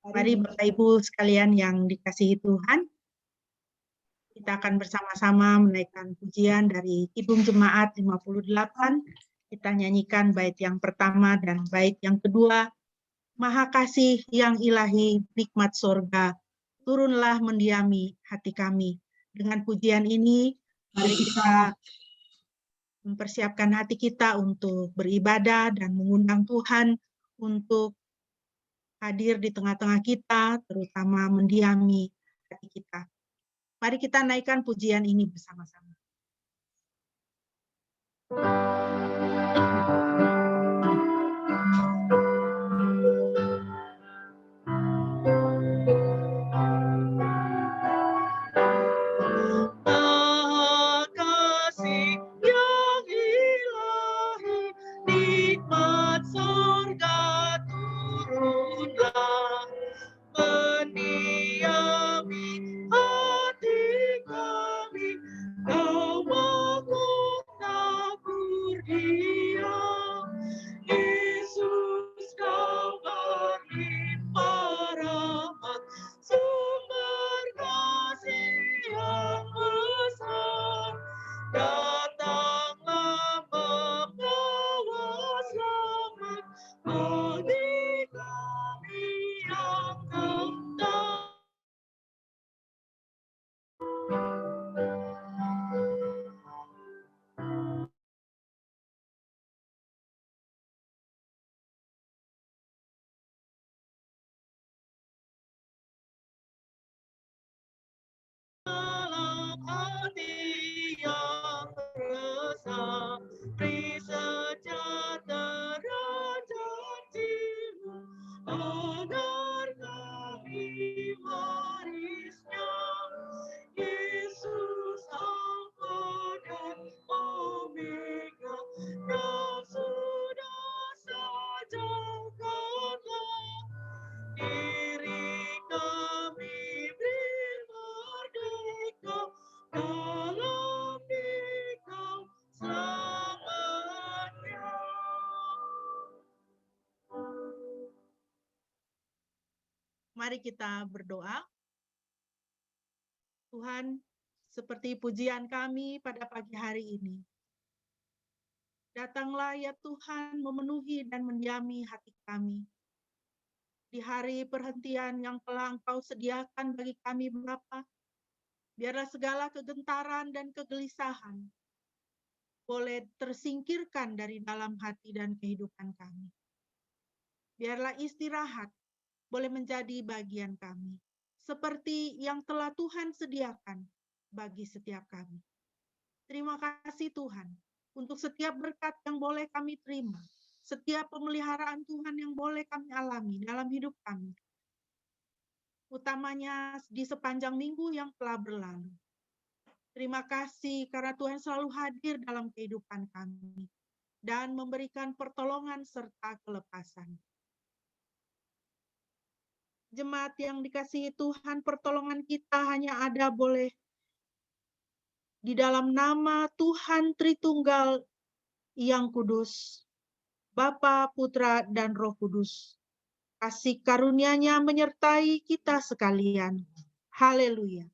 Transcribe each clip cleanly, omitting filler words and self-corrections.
Mari Bapak Ibu sekalian yang dikasihi Tuhan, kita akan bersama-sama menaikkan pujian dari Kidung Jemaat 58. Kita nyanyikan bait yang pertama dan bait yang kedua. Maha kasih yang ilahi, nikmat sorga, turunlah mendiami hati kami. Dengan pujian ini, mari kita mempersiapkan hati kita untuk beribadah dan mengundang Tuhan untuk hadir di tengah-tengah kita, terutama mendiami hati kita. Mari kita naikkan pujian ini bersama-sama. Mari kita berdoa. Tuhan, seperti pujian kami pada pagi hari ini, datanglah ya Tuhan memenuhi dan mendiami hati kami. Di hari perhentian yang telah Engkau sediakan bagi kami Bapa, biarlah segala kegentaran dan kegelisahan boleh tersingkirkan dari dalam hati dan kehidupan kami. Biarlah istirahat boleh menjadi bagian kami, seperti yang telah Tuhan sediakan bagi setiap kami. Terima kasih Tuhan, untuk setiap berkat yang boleh kami terima, setiap pemeliharaan Tuhan yang boleh kami alami dalam hidup kami, utamanya di sepanjang minggu yang telah berlalu. Terima kasih karena Tuhan selalu hadir dalam kehidupan kami dan memberikan pertolongan serta kelepasan. Jemaat yang dikasihi Tuhan, pertolongan kita hanya ada boleh di dalam nama Tuhan Tritunggal yang kudus, Bapa, Putra, dan Roh Kudus. Kasih karunia-Nya menyertai kita sekalian. Haleluya.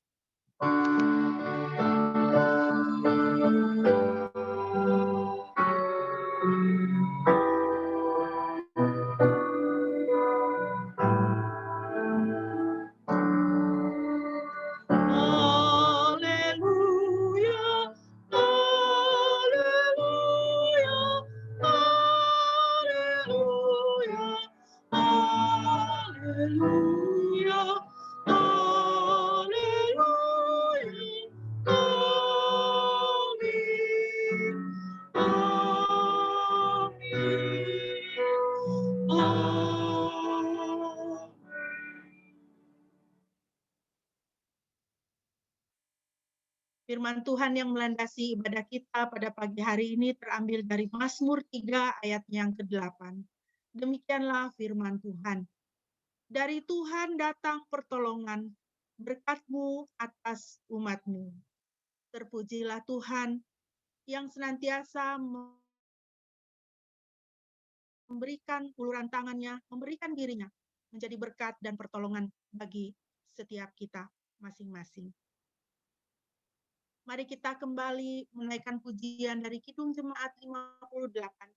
Firman Tuhan yang melandasi ibadah kita pada pagi hari ini terambil dari Mazmur 3 ayat yang ke-8. Demikianlah firman Tuhan. Dari Tuhan datang pertolongan, berkat-Mu atas umat-Mu. Terpujilah Tuhan yang senantiasa memberikan uluran tangannya, memberikan dirinya menjadi berkat dan pertolongan bagi setiap kita masing-masing. Mari kita kembali menaikkan pujian dari Kidung Jemaat 58.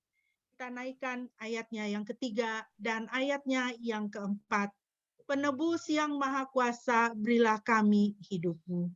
Kita naikkan ayatnya yang ketiga dan ayatnya yang keempat. Penebus yang Maha Kuasa, berilah kami hidup-Mu.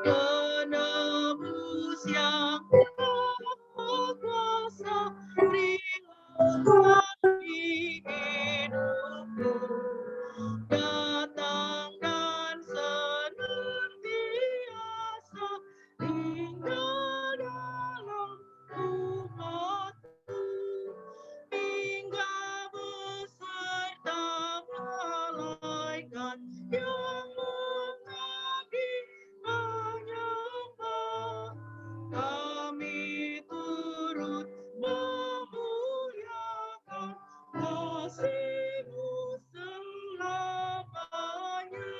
Penebus yang Maha Kuasa, berilah kami hidup-Mu. Datang dan senantiasa tinggal dalam umat-Mu, hingga beserta malaikat yang mengabdi menyembah. Kami turut memuliakan kasih-Mu selamanya.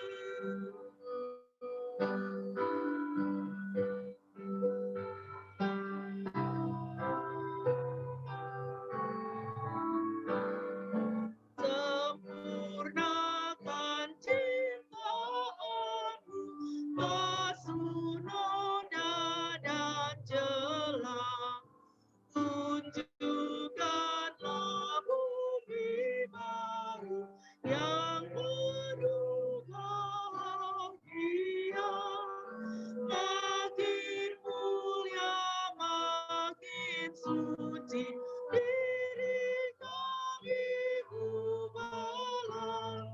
Sempurnakan ciptaan-Mu, basuh noda dan celah. Tunjukkanlah bumi baru yang penuh bahagia. Makin mulia, makin suci diri kami ubahlah,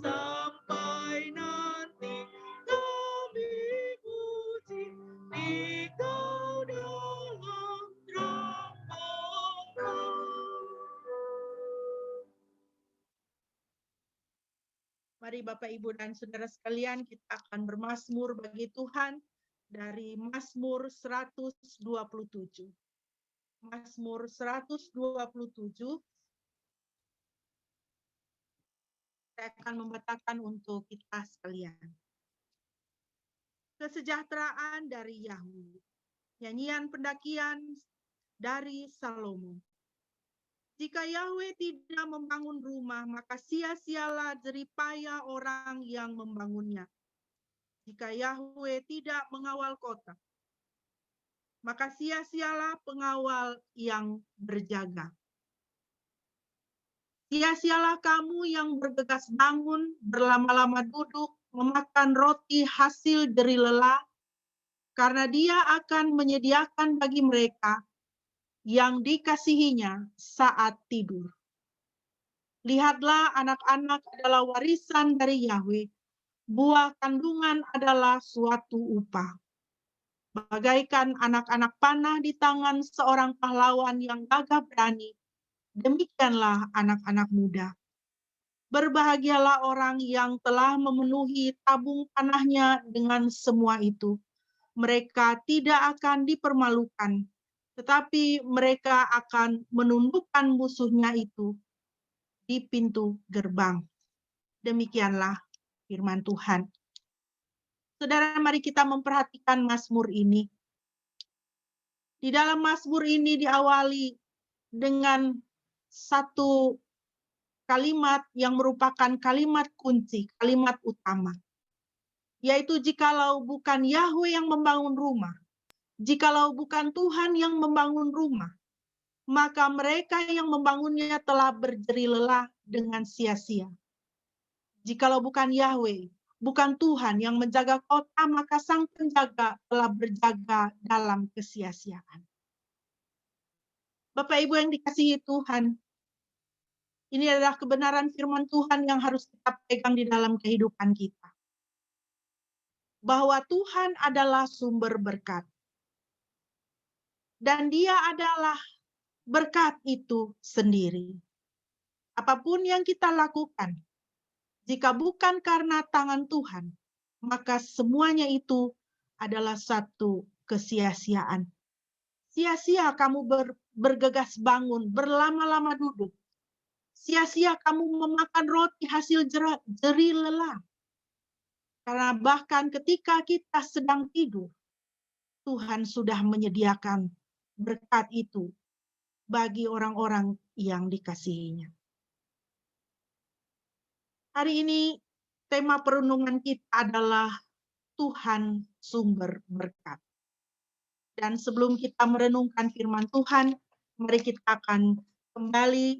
sampai nanti kami puji Engkau dalam rahmat-Mu. Mari Bapak, Ibu, dan Saudara sekalian, kita akan bermazmur bagi Tuhan dari Mazmur 127. Mazmur 127, saya akan membacakan untuk kita sekalian. Kesejahteraan dari Yahweh. Nyanyian pendakian dari Salomo. Jika Yahweh tidak membangun rumah, maka sia-sialah jeripaya orang yang membangunnya. Jika Yahweh tidak mengawal kota, maka sia-sialah pengawal yang berjaga. Sia-sialah kamu yang bergegas bangun, berlama-lama duduk, memakan roti hasil jerih lelah, karena Dia akan menyediakan bagi mereka yang dikasihinya saat tidur. Lihatlah, anak-anak adalah warisan dari Yahweh, buah kandungan adalah suatu upah. Bagaikan anak-anak panah di tangan seorang pahlawan yang gagah berani, demikianlah anak-anak muda. Berbahagialah orang yang telah memenuhi tabung panahnya dengan semua itu. Mereka tidak akan dipermalukan, tetapi mereka akan menundukkan musuhnya itu di pintu gerbang. Demikianlah firman Tuhan. Saudara, mari kita memperhatikan Mazmur ini. Di dalam Mazmur ini diawali dengan satu kalimat yang merupakan kalimat kunci, kalimat utama. Yaitu jikalau bukan Yahweh yang membangun rumah, jikalau bukan Tuhan yang membangun rumah, maka mereka yang membangunnya telah berjerih lelah dengan sia-sia. Jikalau bukan Yahweh, bukan Tuhan yang menjaga kota, maka sang penjaga telah berjaga dalam kesia-siaan. Bapak Ibu yang dikasihi Tuhan, ini adalah kebenaran firman Tuhan yang harus kita pegang di dalam kehidupan kita. bahwa Tuhan adalah sumber berkat. Dan Dia adalah berkat itu sendiri. Apapun yang kita lakukan, jika bukan karena tangan Tuhan, maka semuanya itu adalah satu kesia-siaan. Sia-sia kamu bergegas bangun, berlama-lama duduk. Sia-sia kamu memakan roti hasil jerih lelah. Karena bahkan ketika kita sedang tidur, Tuhan sudah menyediakan berkat itu bagi orang-orang yang dikasihinya. Hari ini tema perenungan kita adalah Tuhan sumber berkat. Dan sebelum kita merenungkan firman Tuhan, mari kita akan kembali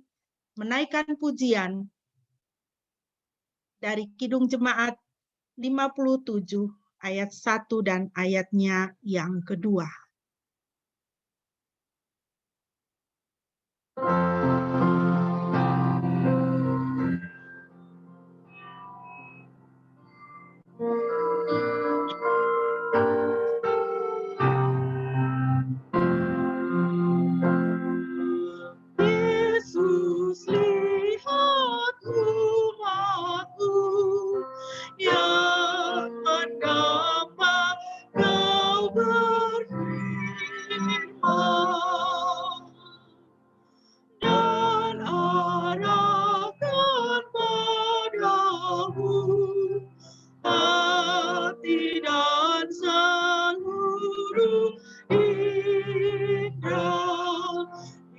menaikkan pujian dari Kidung Jemaat 57 ayat 1 dan ayatnya yang kedua. Yesus, lihat umat-Mu yang mendapat Kau berfirman dan arahkan padamu hati dan seluruh indera,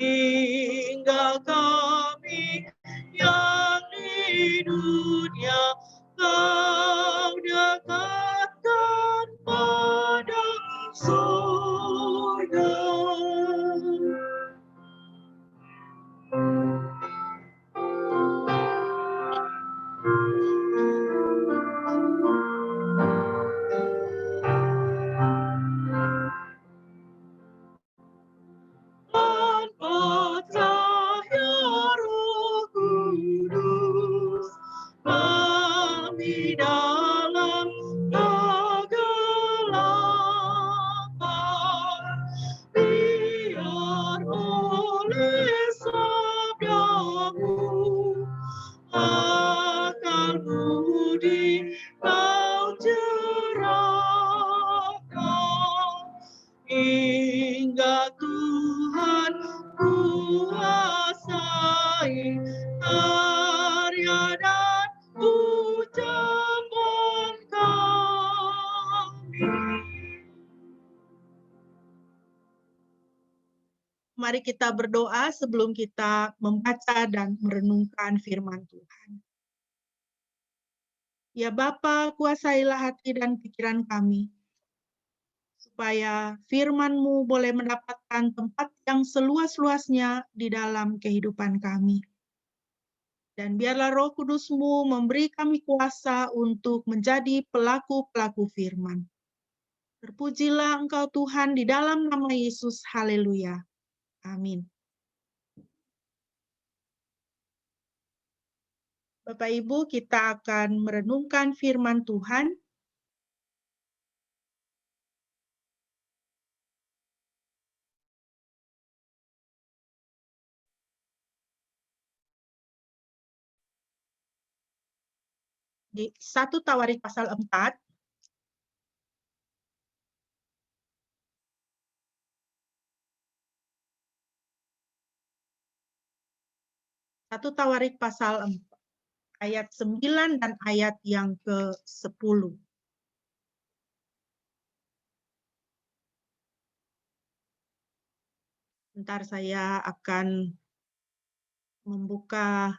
hingga kami yang di dunia Kau dekatkan pada surga. Tanpa cahaya Roh Kudus, kami dalam kegelapan, biar oleh sabda-Mu akal budi Kau cerahkan, hingga Tuhan kuasai karya dan ucapan kami. Mari kita berdoa sebelum kita membaca dan merenungkan firman Tuhan. Ya Bapa, kuasailah hati dan pikiran kami, supaya firman-Mu boleh mendapatkan tempat yang seluas-luasnya di dalam kehidupan kami. Dan biarlah Roh Kudus-Mu memberi kami kuasa untuk menjadi pelaku-pelaku firman. Terpujilah Engkau Tuhan di dalam nama Yesus. Haleluya. Amin. Bapak Ibu, kita akan merenungkan firman Tuhan di 1 Tawarik pasal 4. 1 Tawarik pasal 4, ayat 9 dan ayat yang ke-10. Bentar, saya akan membuka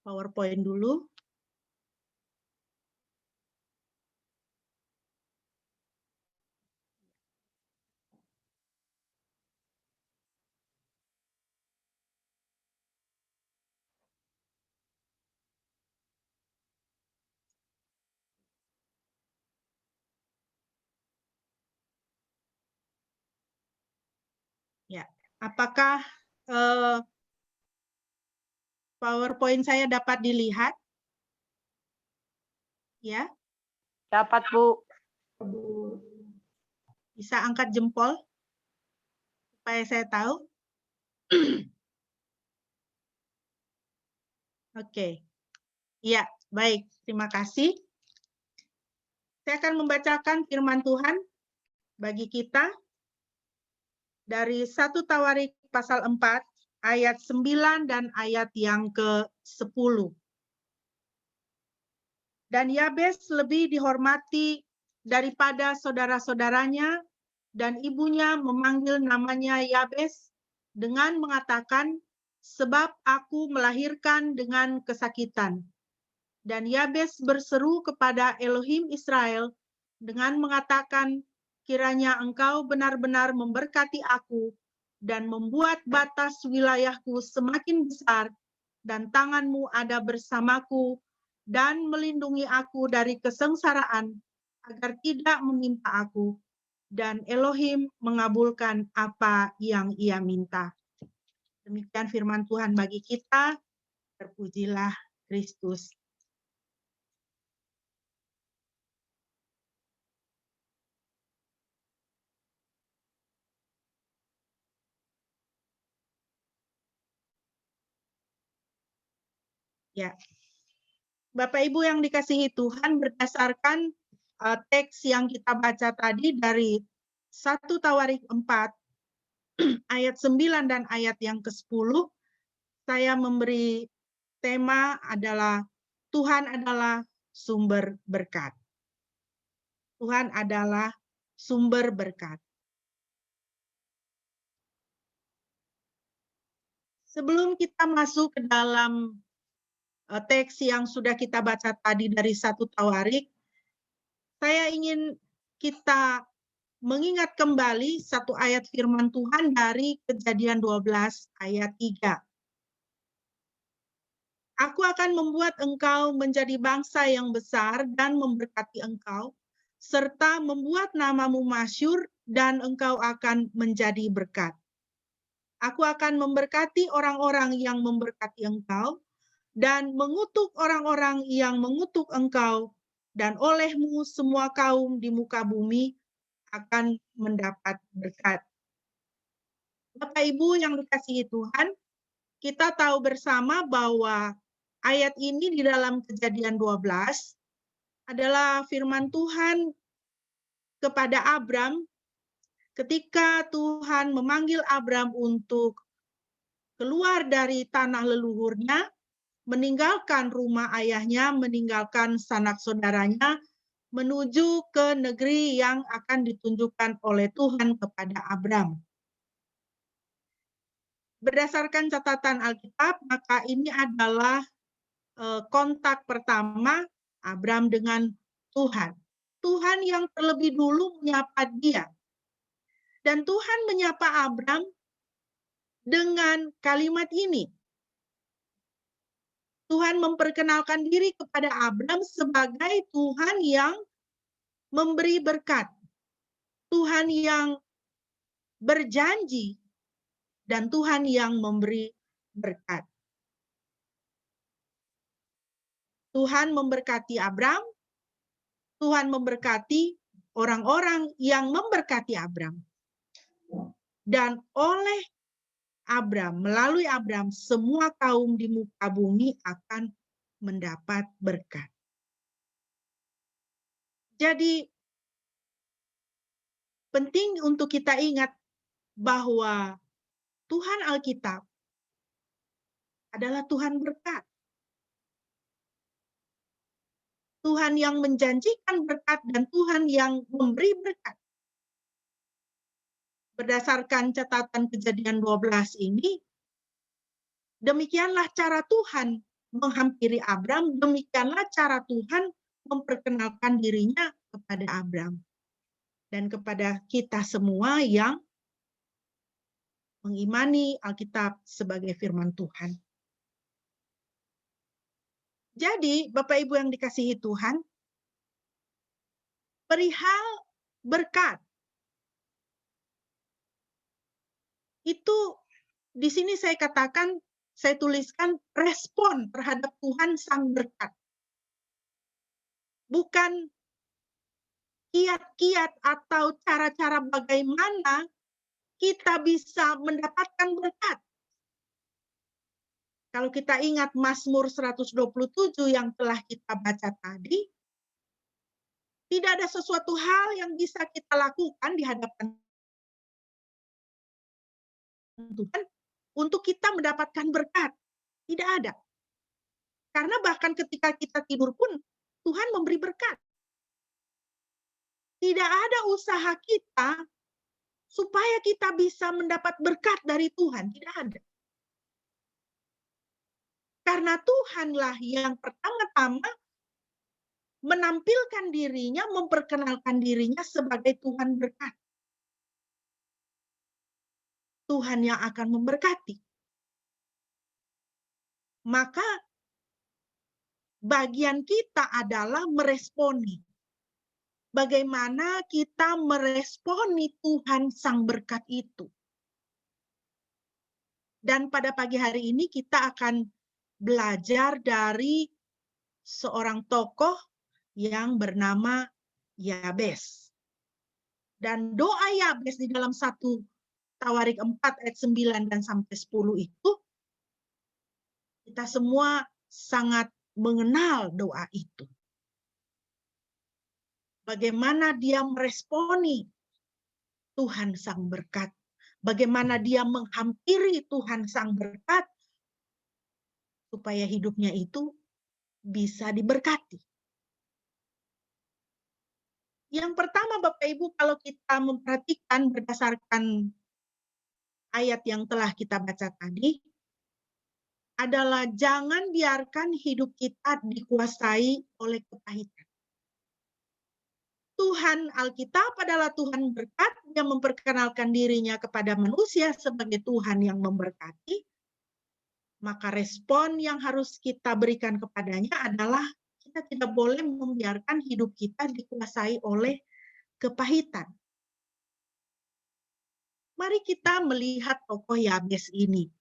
PowerPoint dulu. Apakah eh, PowerPoint saya dapat dilihat? Ya, Dapat, Bu. bisa angkat jempol supaya saya tahu. Oke. Ya, baik. Terima kasih. Saya akan membacakan firman Tuhan bagi kita dari 1 Tawarik pasal 4 ayat 9 dan ayat yang ke-10. Dan Yabes lebih dihormati daripada saudara-saudaranya, dan ibunya memanggil namanya Yabes dengan mengatakan, sebab aku melahirkan dengan kesakitan. Dan Yabes berseru kepada Elohim Israel dengan mengatakan, kiranya engkau benar-benar memberkati aku dan membuat batas wilayahku semakin besar, dan tanganmu ada bersamaku dan melindungi aku dari kesengsaraan, agar tidak menimpa aku. Dan Elohim mengabulkan apa yang ia minta. Demikian firman Tuhan bagi kita. Terpujilah Kristus. Ya, Bapak Ibu yang dikasihi Tuhan, berdasarkan teks yang kita baca tadi dari 1 Tawarik 4 ayat 9 dan ayat yang ke-10, saya memberi tema adalah Tuhan adalah sumber berkat. Tuhan adalah sumber berkat. Sebelum kita masuk ke dalam teks yang sudah kita baca tadi dari 1 Tawarik, saya ingin kita mengingat kembali satu ayat firman Tuhan dari Kejadian 12 ayat 3. Aku akan membuat engkau menjadi bangsa yang besar dan memberkati engkau, serta membuat namamu masyhur dan engkau akan menjadi berkat. Aku akan memberkati orang-orang yang memberkati engkau, dan mengutuk orang-orang yang mengutuk engkau, dan olehmu semua kaum di muka bumi akan mendapat berkat. Bapak Ibu yang dikasihi Tuhan, kita tahu bersama bahwa ayat ini di dalam Kejadian 12 adalah firman Tuhan kepada Abram ketika Tuhan memanggil Abram untuk keluar dari tanah leluhurnya, meninggalkan rumah ayahnya, meninggalkan sanak saudaranya, menuju ke negeri yang akan ditunjukkan oleh Tuhan kepada Abram. Berdasarkan catatan Alkitab, maka ini adalah kontak pertama Abram dengan Tuhan. Tuhan yang terlebih dulu menyapa dia. Dan Tuhan menyapa Abram dengan kalimat ini. Tuhan memperkenalkan diri kepada Abram sebagai Tuhan yang memberi berkat. Tuhan yang berjanji dan Tuhan yang memberi berkat. Tuhan memberkati Abram, Tuhan memberkati orang-orang yang memberkati Abram. Dan oleh Abram, melalui Abram, semua kaum di muka bumi akan mendapat berkat. Jadi, penting untuk kita ingat bahwa Tuhan Alkitab adalah Tuhan berkat. Tuhan yang menjanjikan berkat dan Tuhan yang memberi berkat. Berdasarkan catatan Kejadian 12 ini, demikianlah cara Tuhan menghampiri Abram, demikianlah cara Tuhan memperkenalkan dirinya kepada Abram dan kepada kita semua yang mengimani Alkitab sebagai firman Tuhan. Jadi, Bapak Ibu yang dikasihi Tuhan, perihal berkat. Itu di sini saya katakan, saya tuliskan respon terhadap Tuhan Sang Berkat. Bukan kiat-kiat atau cara-cara bagaimana kita bisa mendapatkan berkat. Kalau kita ingat Mazmur 127 yang telah kita baca tadi, tidak ada sesuatu hal yang bisa kita lakukan di hadapan Tuhan untuk kita mendapatkan berkat. Tidak ada. Karena bahkan ketika kita tidur pun, Tuhan memberi berkat. Tidak ada usaha kita supaya kita bisa mendapat berkat dari Tuhan. Tidak ada. Karena Tuhanlah yang pertama-tama menampilkan dirinya, memperkenalkan dirinya sebagai Tuhan berkat. Tuhan yang akan memberkati. Maka bagian kita adalah meresponi. Bagaimana kita meresponi Tuhan Sang Berkat itu. Dan pada pagi hari ini kita akan belajar dari seorang tokoh yang bernama Yabes. Dan doa Yabes di dalam 1 Tawarik 4 ayat 9 dan sampai 10 itu, kita semua sangat mengenal doa itu. Bagaimana dia meresponi Tuhan Sang Berkat. Bagaimana dia menghampiri Tuhan Sang Berkat supaya hidupnya itu bisa diberkati. Yang pertama Bapak Ibu, kalau kita memperhatikan berdasarkan ayat yang telah kita baca tadi, adalah jangan biarkan hidup kita dikuasai oleh kepahitan. Tuhan Alkitab adalah Tuhan berkat yang memperkenalkan dirinya kepada manusia sebagai Tuhan yang memberkati. Maka respon yang harus kita berikan kepadanya adalah kita tidak boleh membiarkan hidup kita dikuasai oleh kepahitan. Mari kita melihat tokoh Yabes ini.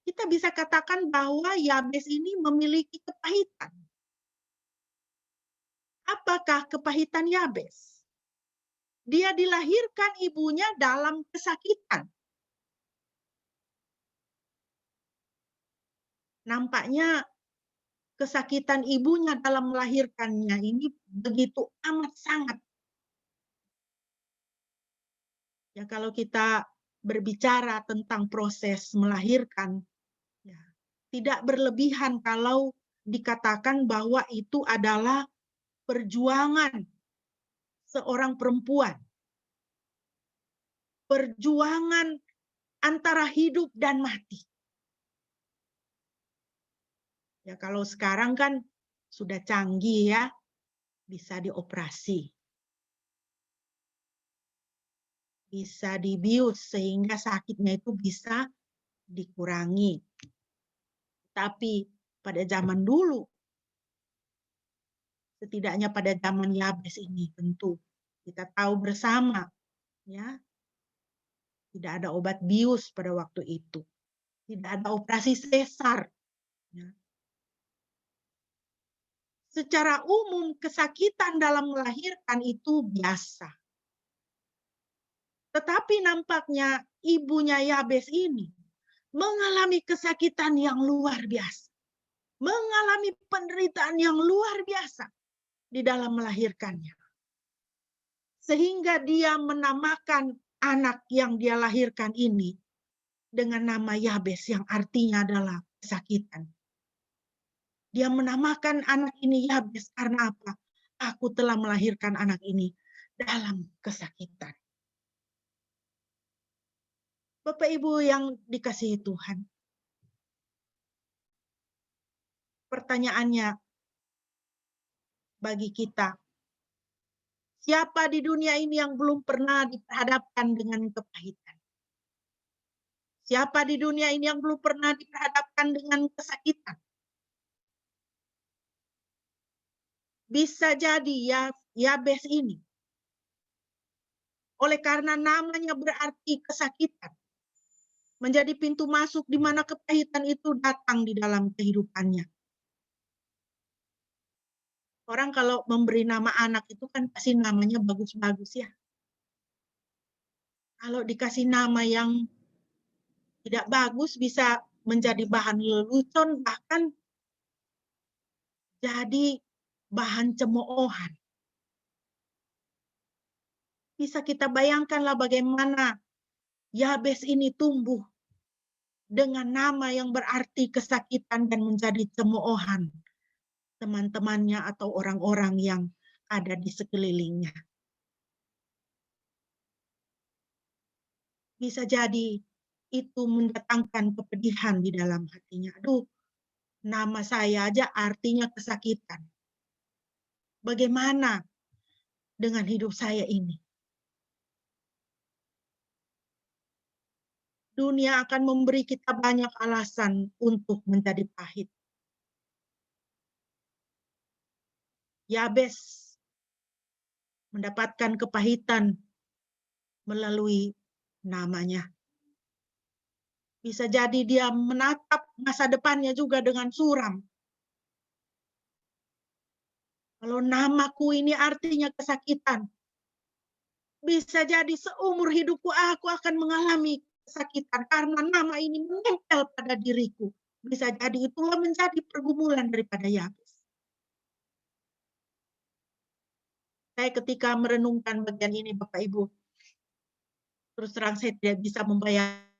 Kita bisa katakan bahwa Yabes ini memiliki kepahitan. Apakah kepahitan Yabes? Dia dilahirkan ibunya dalam kesakitan. Nampaknya kesakitan ibunya dalam melahirkannya ini begitu amat sangat. Ya, kalau kita berbicara tentang proses melahirkan, ya, tidak berlebihan kalau dikatakan bahwa itu adalah perjuangan seorang perempuan. Perjuangan antara hidup dan mati. Ya, kalau sekarang kan sudah canggih ya, bisa dioperasi. Bisa dibius sehingga sakitnya itu bisa dikurangi. Tapi pada zaman dulu, setidaknya pada zaman Yabes ini tentu kita tahu bersama, ya, tidak ada obat bius pada waktu itu. Tidak ada operasi sesar. Ya. Secara umum kesakitan dalam melahirkan itu biasa. Tetapi nampaknya ibunya Yabes ini mengalami kesakitan yang luar biasa. Mengalami penderitaan yang luar biasa di dalam melahirkannya. Sehingga dia menamakan anak yang dia lahirkan ini dengan nama Yabes yang artinya adalah kesakitan. Dia menamakan anak ini Yabes karena apa? Aku telah melahirkan anak ini dalam kesakitan. Bapak Ibu yang dikasihi Tuhan. Pertanyaannya bagi kita, siapa di dunia ini yang belum pernah diperhadapkan dengan kepahitan? Siapa di dunia ini yang belum pernah diperhadapkan dengan kesakitan? Bisa jadi ya Yabes ini Oleh karena namanya berarti kesakitan, menjadi pintu masuk di mana kepahitan itu datang di dalam kehidupannya. Orang kalau memberi nama anak itu kan pasti namanya bagus-bagus ya. Kalau dikasih nama yang tidak bagus bisa menjadi bahan lelucon, bahkan jadi bahan cemoohan. Bisa kita bayangkanlah bagaimana Yabes ini tumbuh dengan nama yang berarti kesakitan dan menjadi cemoohan teman-temannya atau orang-orang yang ada di sekelilingnya. Bisa jadi itu mendatangkan kepedihan di dalam hatinya. Aduh, nama saya aja artinya kesakitan. Bagaimana dengan hidup saya ini? Dunia akan memberi kita banyak alasan untuk menjadi pahit. Yabes mendapatkan kepahitan melalui namanya. Bisa jadi dia menatap masa depannya juga dengan suram. Kalau namaku ini artinya kesakitan, bisa jadi seumur hidupku aku akan mengalami kesakitan karena nama ini menempel pada diriku. Bisa jadi itulah menjadi pergumulan daripada Yabes. Saya ketika merenungkan bagian ini Bapak Ibu, terus terang saya tidak bisa membayangkan.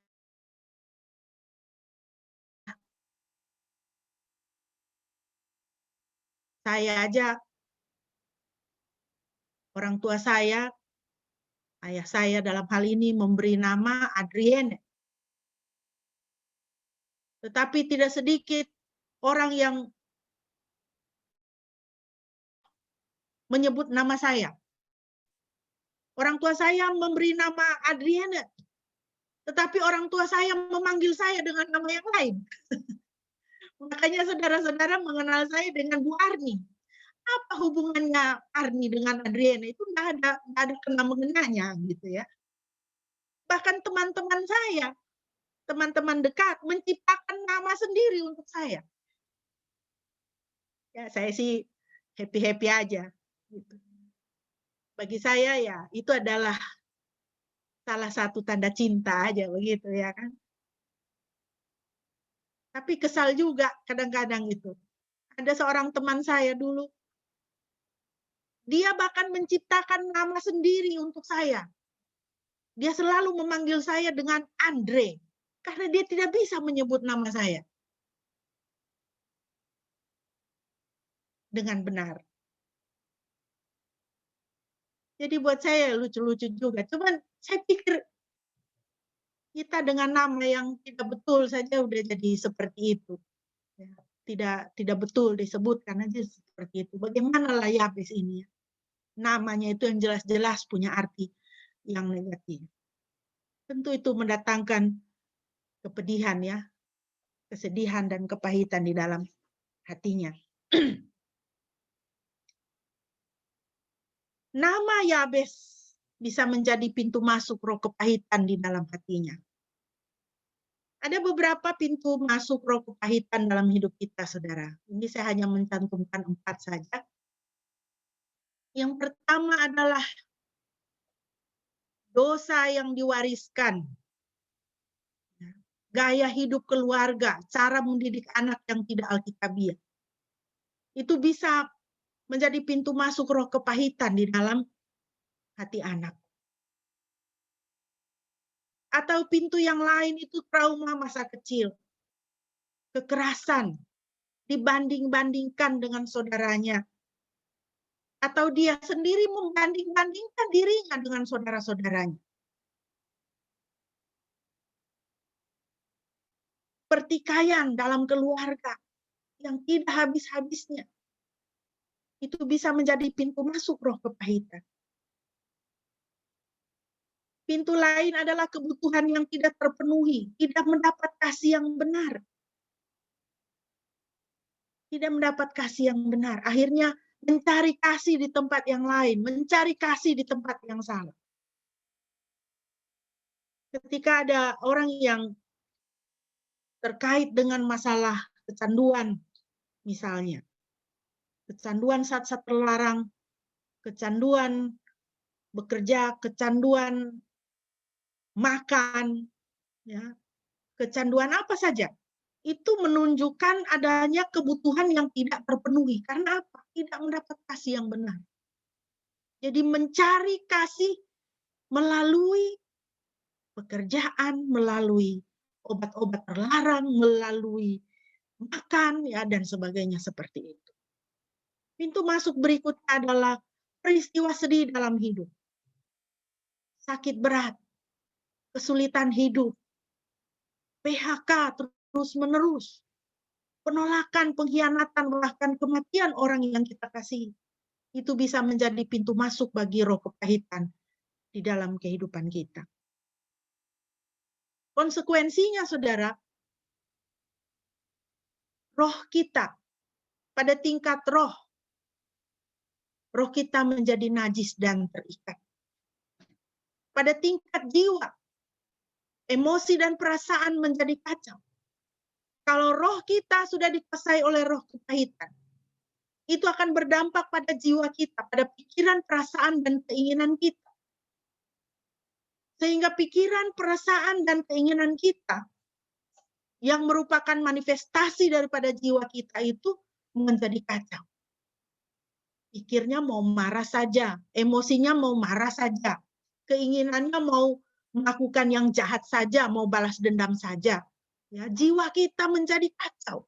Saya aja, orang tua saya, ayah saya dalam hal ini memberi nama Adrienne. Tetapi tidak sedikit orang yang menyebut nama saya. Orang tua saya memberi nama Adrienne, tetapi orang tua saya memanggil saya dengan nama yang lain. Makanya saudara-saudara mengenal saya dengan Bu Arni. Apa hubungannya Arni dengan Adrienne? Itu nggak ada kena mengenanya gitu ya. Bahkan teman-teman saya, teman-teman dekat menciptakan nama sendiri untuk saya. Ya saya sih happy-happy aja. Gitu. Bagi saya ya itu adalah salah satu tanda cinta aja begitu ya kan. Tapi kesal juga kadang-kadang itu. Ada seorang teman saya dulu, dia bahkan menciptakan nama sendiri untuk saya. Dia selalu memanggil saya dengan Andre, karena dia tidak bisa menyebut nama saya dengan benar. Jadi buat saya lucu-lucu juga. Cuman saya pikir kita dengan nama yang tidak betul saja udah jadi seperti itu. Ya, tidak betul disebutkan aja seperti itu. Bagaimana lah Yabes ini ya? Namanya itu yang jelas-jelas punya arti yang negatif. Tentu itu mendatangkan kepedihan ya, kesedihan dan kepahitan di dalam hatinya. Nama Yabes bisa menjadi pintu masuk roh kepahitan di dalam hatinya. Ada beberapa pintu masuk roh kepahitan dalam hidup kita, saudara. Ini saya hanya mencantumkan 4 saja. Yang pertama adalah dosa yang diwariskan. Gaya hidup keluarga, cara mendidik anak yang tidak alkitabiah. Itu bisa menjadi pintu masuk roh kepahitan di dalam hati anak. Atau pintu yang lain itu trauma masa kecil. Kekerasan, dibanding-bandingkan dengan saudaranya. Atau dia sendiri membanding-bandingkan dirinya dengan saudara-saudaranya. Pertikaian dalam keluarga yang tidak habis-habisnya. Itu bisa menjadi pintu masuk roh kepahitan. Pintu lain adalah kebutuhan yang tidak terpenuhi, tidak mendapat kasih yang benar. Tidak mendapat kasih yang benar. Akhirnya mencari kasih di tempat yang lain, mencari kasih di tempat yang salah. Ketika ada orang yang terkait dengan masalah kecanduan, misalnya, kecanduan zat-zat terlarang, kecanduan bekerja, kecanduan makan, ya, kecanduan apa saja, itu menunjukkan adanya kebutuhan yang tidak terpenuhi. Karena apa? Tidak mendapat kasih yang benar. Jadi mencari kasih melalui pekerjaan, melalui obat-obat terlarang, melalui makan, ya, dan sebagainya seperti itu. Pintu masuk berikutnya adalah peristiwa sedih dalam hidup. Sakit berat, kesulitan hidup, PHK terus-menerus, penolakan, pengkhianatan, bahkan kematian orang yang kita kasihi. Itu bisa menjadi pintu masuk bagi roh kepahitan di dalam kehidupan kita. Konsekuensinya, saudara, roh kita, pada tingkat roh kita menjadi najis dan terikat. Pada tingkat jiwa, emosi dan perasaan menjadi kacau. Kalau roh kita sudah dikuasai oleh roh kepahitan, itu akan berdampak pada jiwa kita, pada pikiran, perasaan, dan keinginan kita. Sehingga pikiran, perasaan, dan keinginan kita yang merupakan manifestasi daripada jiwa kita itu menjadi kacau. Pikirnya mau marah saja, emosinya mau marah saja, keinginannya mau melakukan yang jahat saja, mau balas dendam saja. Ya, jiwa kita menjadi kacau.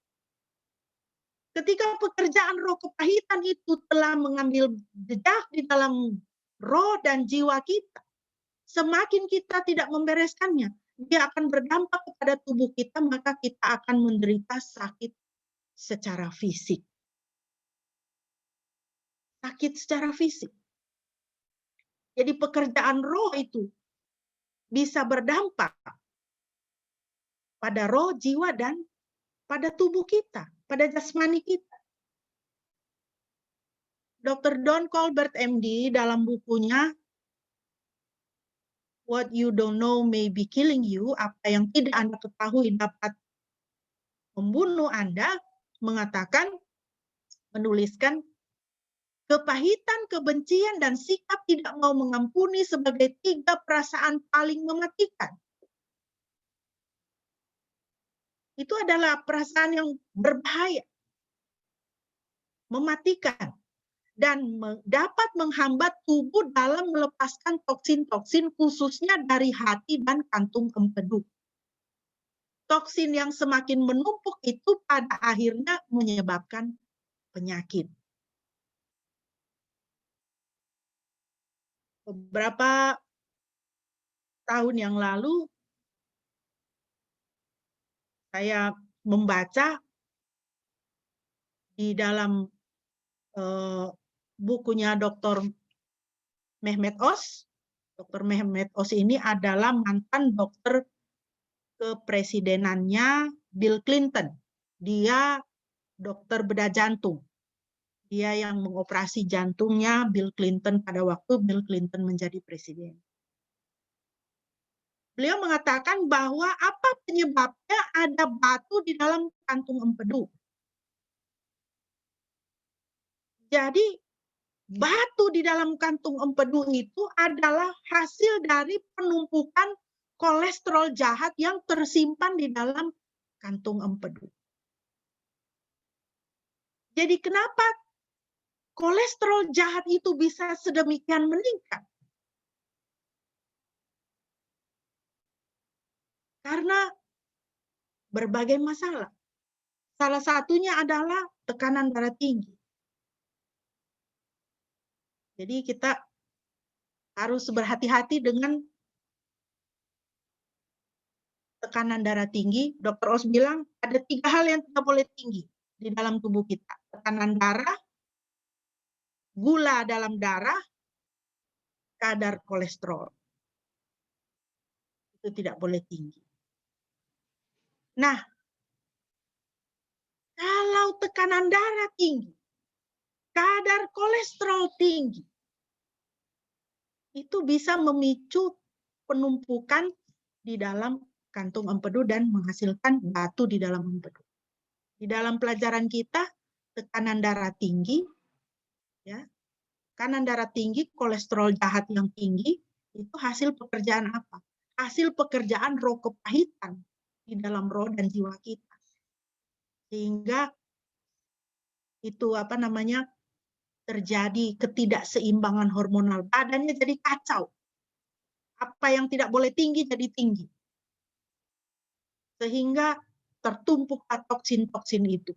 Ketika pekerjaan roh kepahitan itu telah mengambil jejak di dalam roh dan jiwa kita, semakin kita tidak membereskannya, dia akan berdampak kepada tubuh kita, maka kita akan menderita sakit secara fisik. Sakit secara fisik. Jadi pekerjaan roh itu bisa berdampak pada roh, jiwa, dan pada tubuh kita, pada jasmani kita. Dr. Don Colbert MD dalam bukunya What You Don't Know May Be Killing You, apa yang tidak Anda ketahui dapat membunuh Anda, mengatakan, menuliskan, kepahitan, kebencian, dan sikap tidak mau mengampuni sebagai 3 perasaan paling mematikan. Itu adalah perasaan yang berbahaya, mematikan, dan dapat menghambat tubuh dalam melepaskan toksin-toksin khususnya dari hati dan kantung empedu. Toksin yang semakin menumpuk itu pada akhirnya menyebabkan penyakit. Beberapa tahun yang lalu saya membaca di dalam bukunya Dr. Mehmet Oz. Dr. Mehmet Oz ini adalah mantan dokter kepresidenannya Bill Clinton. Dia dokter bedah jantung. Dia yang mengoperasi jantungnya Bill Clinton pada waktu Bill Clinton menjadi presiden. Beliau mengatakan bahwa apa penyebabnya ada batu di dalam kantung empedu. Jadi batu di dalam kantung empedu itu adalah hasil dari penumpukan kolesterol jahat yang tersimpan di dalam kantung empedu. Jadi kenapa kolesterol jahat itu bisa sedemikian meningkat? Karena berbagai masalah. Salah satunya adalah tekanan darah tinggi. Jadi kita harus berhati-hati dengan tekanan darah tinggi. Dr. Oz bilang ada 3 hal yang tidak boleh tinggi di dalam tubuh kita. Tekanan darah, gula dalam darah, kadar kolesterol. Itu tidak boleh tinggi. Nah, kalau tekanan darah tinggi, kadar kolesterol tinggi, itu bisa memicu penumpukan di dalam kantung empedu dan menghasilkan batu di dalam empedu. Di dalam pelajaran kita, tekanan darah tinggi, ya, tekanan darah tinggi, kolesterol jahat yang tinggi, itu hasil pekerjaan apa? Hasil pekerjaan roh kepahitan di dalam roh dan jiwa kita. Sehingga itu terjadi ketidakseimbangan hormonal. Badannya jadi kacau. Apa yang tidak boleh tinggi jadi tinggi. Sehingga tertumpuklah toksin-toksin itu.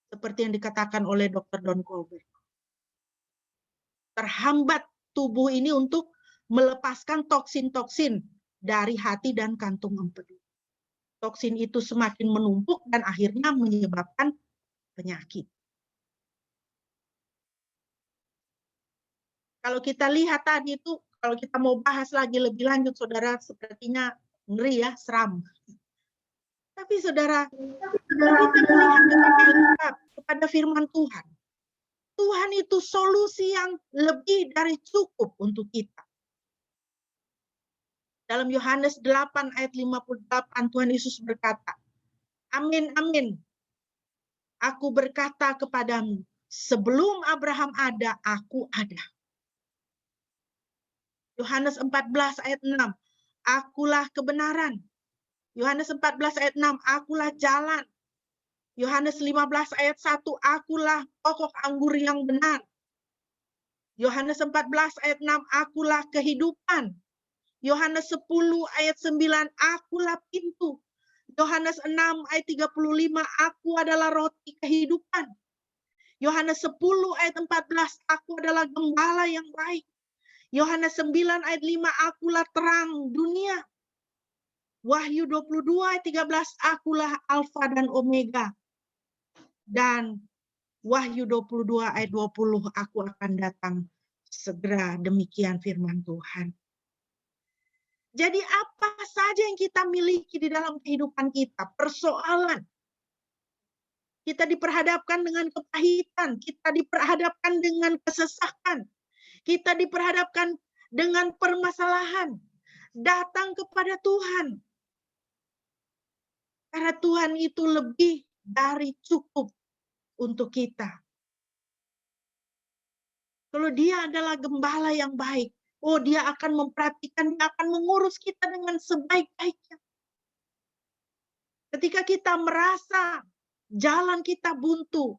Seperti yang dikatakan oleh Dr. Don Colbert. Terhambat tubuh ini untuk melepaskan toksin-toksin dari hati dan kantung empedu. Toksin itu semakin menumpuk dan akhirnya menyebabkan penyakit. Kalau kita lihat tadi itu, kalau kita mau bahas lagi lebih lanjut, saudara, sepertinya ngeri ya, seram. Tapi saudara, kalau kita melihat kepada firman Tuhan, Tuhan itu solusi yang lebih dari cukup untuk kita. Dalam Yohanes 8 ayat 58, Tuhan Yesus berkata, amin, amin. Aku berkata kepadamu, sebelum Abraham ada, aku ada. Yohanes 14 ayat 6, akulah kebenaran. Yohanes 14 ayat 6, akulah jalan. Yohanes 15 ayat 1, akulah pokok anggur yang benar. Yohanes 14 ayat 6, akulah kehidupan. Yohanes 10 ayat 9, akulah pintu. Yohanes 6 ayat 35, aku adalah roti kehidupan. Yohanes 10 ayat 14, aku adalah gembala yang baik. Yohanes 9 ayat 5, akulah terang dunia. Wahyu 22 ayat 13, akulah Alfa dan Omega. Dan Wahyu 22 ayat 20, aku akan datang segera, demikian firman Tuhan. Jadi apa saja yang kita miliki di dalam kehidupan kita, persoalan. Kita diperhadapkan dengan kepahitan, kita diperhadapkan dengan kesesakan, kita diperhadapkan dengan permasalahan. Datang kepada Tuhan. Karena Tuhan itu lebih dari cukup untuk kita. Kalau Dia adalah gembala yang baik, oh Dia akan memperhatikan, Dia akan mengurus kita dengan sebaik-baiknya. Ketika kita merasa jalan kita buntu,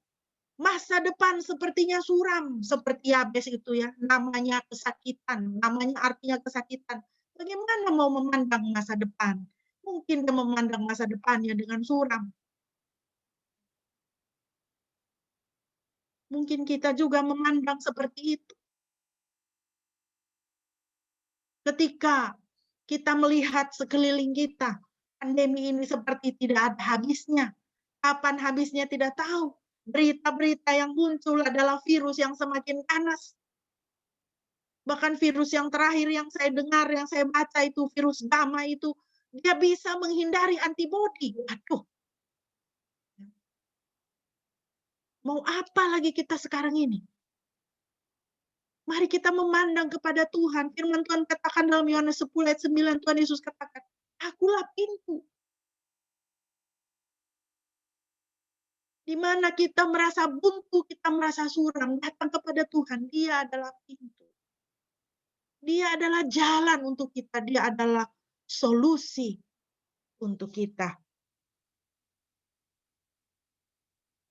masa depan sepertinya suram, seperti Yabes itu ya, namanya kesakitan, namanya artinya kesakitan. Bagaimana mau memandang masa depan? Mungkin dia memandang masa depannya dengan suram. Mungkin kita juga memandang seperti itu. Ketika kita melihat sekeliling kita, pandemi ini seperti tidak ada habisnya. Kapan habisnya tidak tahu. Berita-berita yang muncul adalah virus yang semakin ganas. Bahkan virus yang terakhir yang saya dengar, yang saya baca itu, virus gamma itu, dia bisa menghindari antibodi. Aduh. Mau apa lagi kita sekarang ini? Mari kita memandang kepada Tuhan. Firman Tuhan katakan dalam Yohanes 10 ayat 9, Tuhan Yesus katakan, akulah pintu. Di mana kita merasa buntu, kita merasa suram, datang kepada Tuhan. Dia adalah pintu. Dia adalah jalan untuk kita. Dia adalah solusi untuk kita.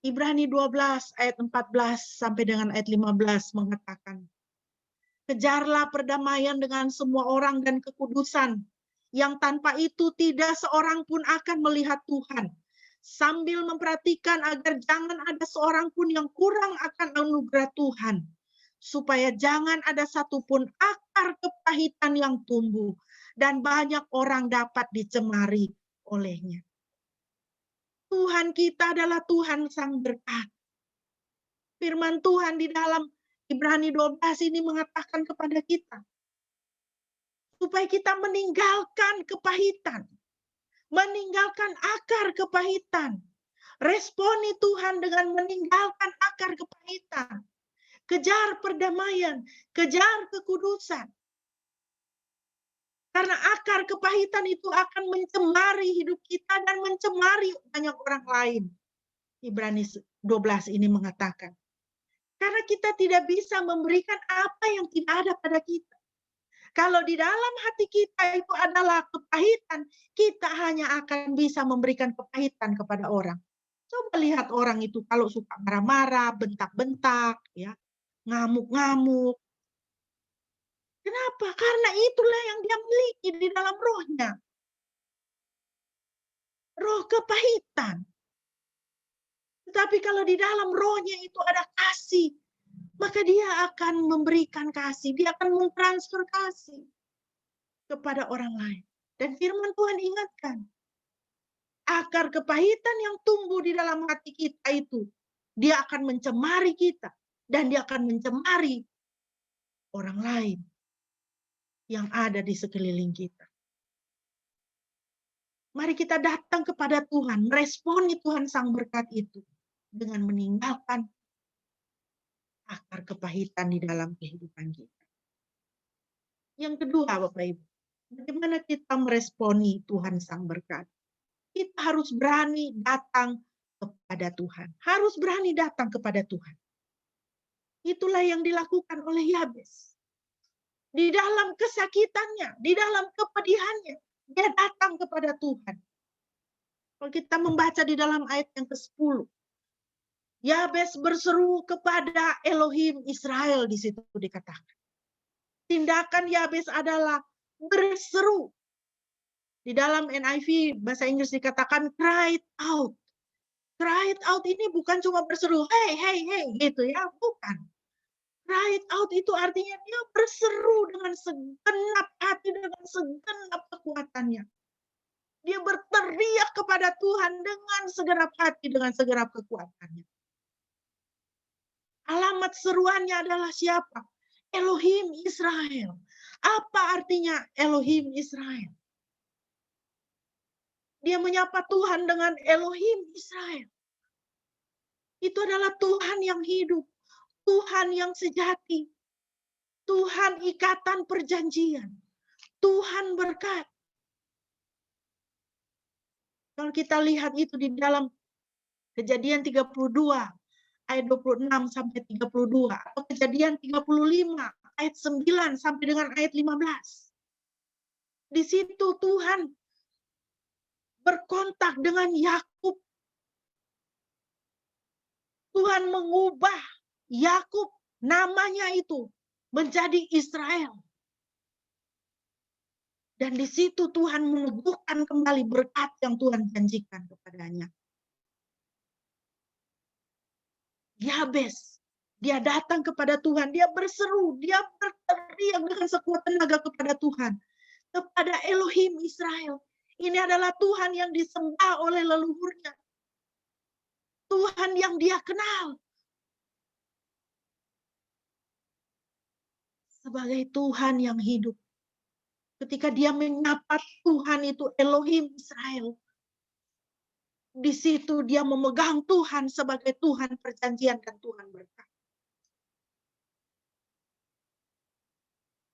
Ibrani 12 ayat 14 sampai dengan ayat 15 mengatakan, kejarlah perdamaian dengan semua orang dan kekudusan, yang tanpa itu tidak seorang pun akan melihat Tuhan. Sambil memperhatikan agar jangan ada seorang pun yang kurang akan anugerah Tuhan. Supaya jangan ada satupun akar kepahitan yang tumbuh, dan banyak orang dapat dicemari olehnya. Tuhan kita adalah Tuhan sang berkat. Firman Tuhan di dalam Ibrani 12 ini mengatakan kepada kita, supaya kita meninggalkan kepahitan, meninggalkan akar kepahitan. Responi Tuhan dengan meninggalkan akar kepahitan. Kejar perdamaian, kejar kekudusan. Karena akar kepahitan itu akan mencemari hidup kita dan mencemari banyak orang lain. Ibrani 12 ini mengatakan. Karena kita tidak bisa memberikan apa yang tidak ada pada kita. Kalau di dalam hati kita itu adalah kepahitan, kita hanya akan bisa memberikan kepahitan kepada orang. Coba lihat orang itu kalau suka marah-marah, bentak-bentak, ya, ngamuk-ngamuk. Kenapa? Karena itulah yang dia miliki di dalam rohnya. Roh kepahitan. Tetapi kalau di dalam rohnya itu ada kasih, maka dia akan memberikan kasih, dia akan mentransfer kasih kepada orang lain. Dan firman Tuhan ingatkan, akar kepahitan yang tumbuh di dalam hati kita itu, dia akan mencemari kita, dan dia akan mencemari orang lain yang ada di sekeliling kita. Mari kita datang kepada Tuhan, meresponi Tuhan Sang Berkat itu dengan meninggalkan akar kepahitan di dalam kehidupan kita. Yang kedua, Bapak Ibu, bagaimana kita meresponi Tuhan Sang Berkat? Kita harus berani datang kepada Tuhan. Harus berani datang kepada Tuhan. Itulah yang dilakukan oleh Yabes. Di dalam kesakitannya, di dalam kepedihannya, dia datang kepada Tuhan. Kalau kita membaca di dalam ayat yang ke-10, Yabes berseru kepada Elohim Israel, di situ dikatakan. Tindakan Yabes adalah berseru. Di dalam NIV bahasa Inggris dikatakan cried out. Cried out ini bukan cuma berseru, hey, hey, hey, gitu ya, bukan. Cried out itu artinya dia berseru dengan segenap hati, dengan segenap kekuatannya. Dia berteriak kepada Tuhan dengan segenap hati, dengan segenap kekuatannya. Alamat seruannya adalah siapa? Elohim Israel. Apa artinya Elohim Israel? Dia menyapa Tuhan dengan Elohim Israel. Itu adalah Tuhan yang hidup. Tuhan yang sejati, Tuhan ikatan perjanjian, Tuhan berkat. Kalau kita lihat itu di dalam Kejadian 32 ayat 26 sampai 32 atau Kejadian 35 ayat 9 sampai dengan ayat 15. Di situ Tuhan berkontak dengan Yakub. Tuhan mengubah Yakub namanya itu menjadi Israel. Dan di situ Tuhan meneguhkan kembali berkat yang Tuhan janjikan kepadanya. Yabes, dia datang kepada Tuhan, dia berseru, dia berteriak dengan sekuat tenaga kepada Tuhan, kepada Elohim Israel. Ini adalah Tuhan yang disembah oleh leluhurnya. Tuhan yang dia kenal sebagai Tuhan yang hidup. Ketika dia menyapa Tuhan itu Elohim Israel, di situ dia memegang Tuhan sebagai Tuhan perjanjian dan Tuhan berkat.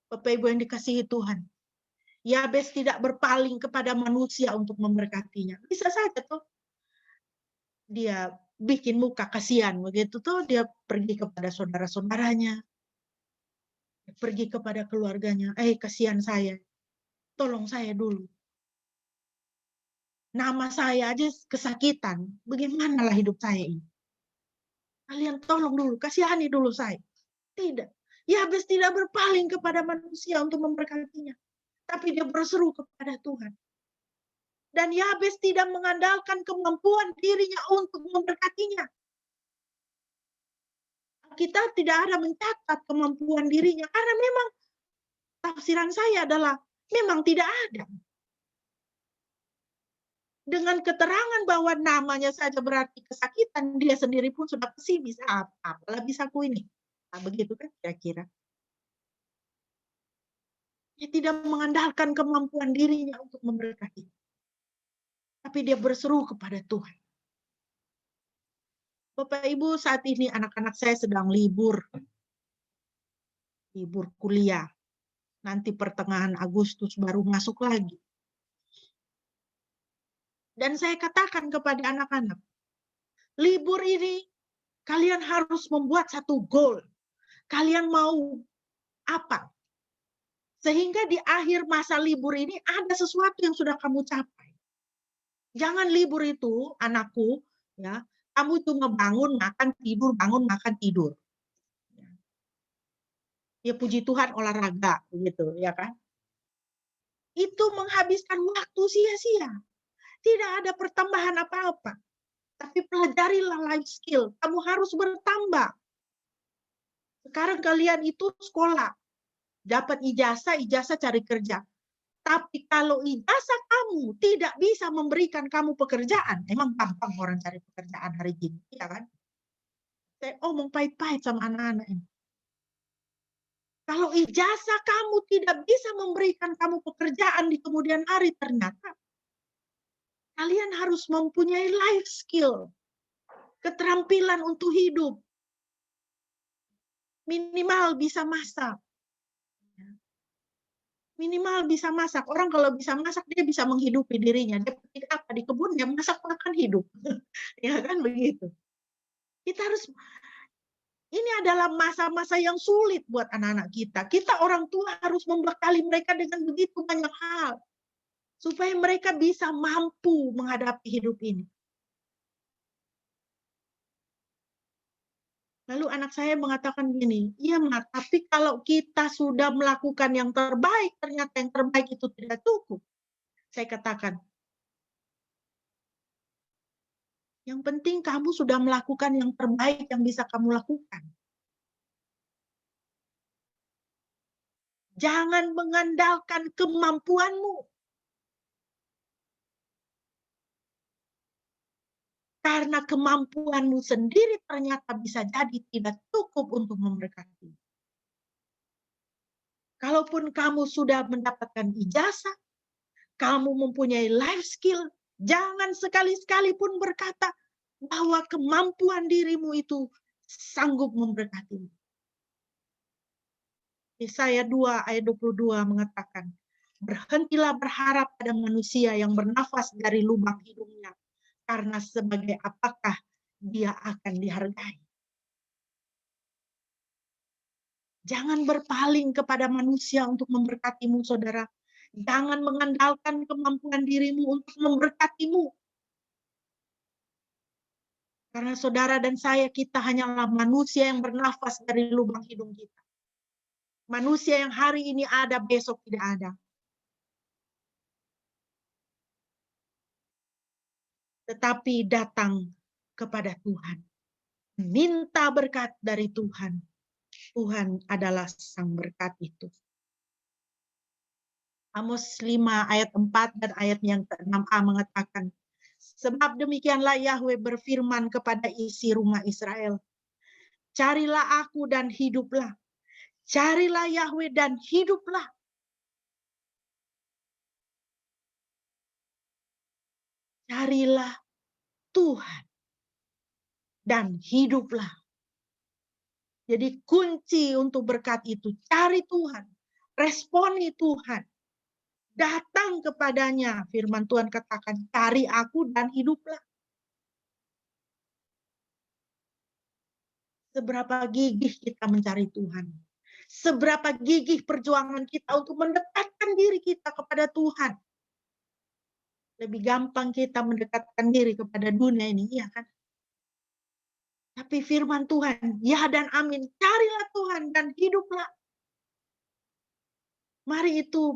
Bapak Ibu yang dikasihi Tuhan, Yabes tidak berpaling kepada manusia untuk memberkatinya. Bisa saja tuh dia bikin muka kasihan begitu tuh, dia pergi kepada saudara-saudaranya, pergi kepada keluarganya, kasihan saya, tolong saya dulu. Nama saya aja kesakitan, bagaimanalah hidup saya ini? Kalian tolong dulu, kasihani dulu saya. Tidak. Yabes tidak berpaling kepada manusia untuk memberkatinya. Tapi dia berseru kepada Tuhan. Dan Yabes tidak mengandalkan kemampuan dirinya untuk memberkatinya. Kita tidak ada mencatat kemampuan dirinya. Karena memang tafsiran saya adalah memang tidak ada. Dengan keterangan bahwa namanya saja berarti kesakitan, dia sendiri pun sudah pesimis. Apalah bisa aku ini. Nah, begitu kan kira-kira. Dia tidak mengandalkan kemampuan dirinya untuk memberkati. Tapi dia berseru kepada Tuhan. Bapak Ibu, saat ini anak-anak saya sedang libur kuliah. Nanti pertengahan Agustus baru masuk lagi. Dan saya katakan kepada anak-anak, libur ini kalian harus membuat satu goal. Kalian mau apa? Sehingga di akhir masa libur ini ada sesuatu yang sudah kamu capai. Jangan libur itu, anakku, ya, kamu cuma bangun, makan, tidur, bangun, makan, tidur. Ya puji Tuhan olahraga, begitu, ya kan? Itu menghabiskan waktu sia-sia. Tidak ada pertambahan apa-apa. Tapi pelajarilah life skill. Kamu harus bertambah. Sekarang kalian itu sekolah. Dapat ijazah, ijazah cari kerja. Tapi kalau ijazah kamu tidak bisa memberikan kamu pekerjaan, emang gampang orang cari pekerjaan hari ini, ya kan? Saya omong pahit-pahit sama anak-anak ini. Kalau ijazah kamu tidak bisa memberikan kamu pekerjaan di kemudian hari, ternyata kalian harus mempunyai life skill, keterampilan untuk hidup. Minimal bisa masak. Minimal bisa masak. Orang kalau bisa masak, dia bisa menghidupi dirinya. Dia petik apa di kebun, dia masak makan hidup. Ya kan begitu. Kita harus, ini adalah masa-masa yang sulit buat anak-anak kita. Kita orang tua harus membekali mereka dengan begitu banyak hal. Supaya mereka bisa mampu menghadapi hidup ini. Lalu anak saya mengatakan gini, iya Mak, tapi kalau kita sudah melakukan yang terbaik, ternyata yang terbaik itu tidak cukup. Saya katakan, yang penting kamu sudah melakukan yang terbaik yang bisa kamu lakukan. Jangan mengandalkan kemampuanmu. Karena kemampuanmu sendiri ternyata bisa jadi tidak cukup untuk memberkati. Kalaupun kamu sudah mendapatkan ijazah, kamu mempunyai life skill, jangan sekali-sekali pun berkata bahwa kemampuan dirimu itu sanggup memberkatimu. Yesaya 2 ayat 22 mengatakan, berhentilah berharap pada manusia yang bernafas dari lubang hidungnya, karena sebagai apakah dia akan dihargai. Jangan berpaling kepada manusia untuk memberkatimu, saudara. Jangan mengandalkan kemampuan dirimu untuk memberkatimu. Karena saudara dan saya, kita hanyalah manusia yang bernafas dari lubang hidung kita. Manusia yang hari ini ada, besok tidak ada. Tetapi datang kepada Tuhan. Minta berkat dari Tuhan. Tuhan adalah sang berkat itu. Amos 5 ayat 4 dan ayat yang ke-6a mengatakan, sebab demikianlah Yahweh berfirman kepada isi rumah Israel, carilah aku dan hiduplah. Carilah Yahweh dan hiduplah. Carilah Tuhan dan hiduplah. Jadi kunci untuk berkat itu, cari Tuhan, responi Tuhan, datang kepadanya. Firman Tuhan katakan, cari aku dan hiduplah. Seberapa gigih kita mencari Tuhan. Seberapa gigih perjuangan kita untuk mendekatkan diri kita kepada Tuhan. Lebih gampang kita mendekatkan diri kepada dunia ini, ya kan? Tapi firman Tuhan, ya dan amin, carilah Tuhan dan hiduplah. Mari itu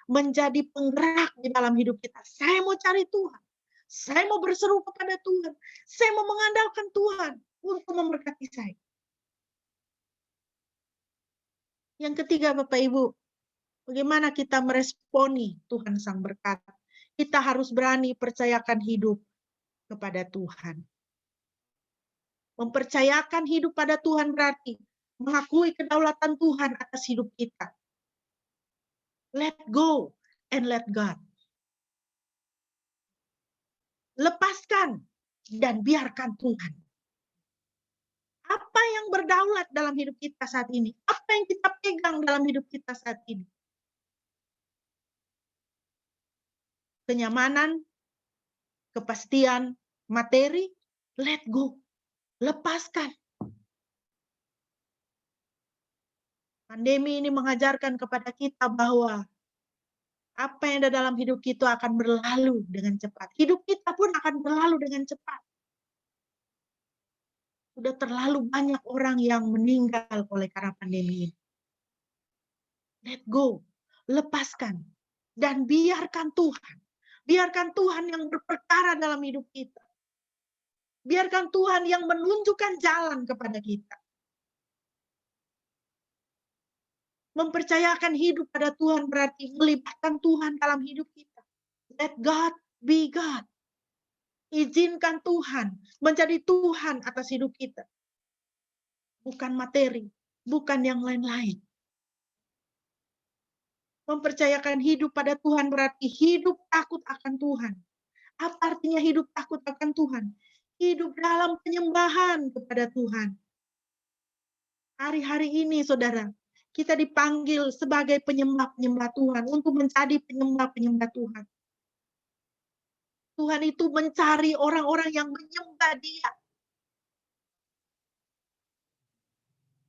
menjadi penggerak di dalam hidup kita. Saya mau cari Tuhan. Saya mau berseru kepada Tuhan. Saya mau mengandalkan Tuhan untuk memberkati saya. Yang ketiga, Bapak Ibu, bagaimana kita meresponi Tuhan sang berkat? Kita harus berani percayakan hidup kepada Tuhan. Mempercayakan hidup pada Tuhan berarti mengakui kedaulatan Tuhan atas hidup kita. Let go and let God. Lepaskan dan biarkan Tuhan. Apa yang berdaulat dalam hidup kita saat ini? Apa yang kita pegang hilang dalam hidup kita saat ini. Kenyamanan, kepastian, materi, let go. Lepaskan. Pandemi ini mengajarkan kepada kita bahwa apa yang ada dalam hidup kita akan berlalu dengan cepat. Hidup kita pun akan berlalu dengan cepat. Sudah terlalu banyak orang yang meninggal oleh karena pandemi ini. Let go. Lepaskan. Dan biarkan Tuhan. Biarkan Tuhan yang berperkara dalam hidup kita. Biarkan Tuhan yang menunjukkan jalan kepada kita. Mempercayakan hidup pada Tuhan berarti melibatkan Tuhan dalam hidup kita. Let God be God. Izinkan Tuhan menjadi Tuhan atas hidup kita. Bukan materi, bukan yang lain-lain. Mempercayakan hidup pada Tuhan berarti hidup takut akan Tuhan. Apa artinya hidup takut akan Tuhan? Hidup dalam penyembahan kepada Tuhan. Hari-hari ini, saudara, kita dipanggil sebagai penyembah-penyembah Tuhan untuk menjadi penyembah-penyembah Tuhan. Tuhan itu mencari orang-orang yang menyembah Dia.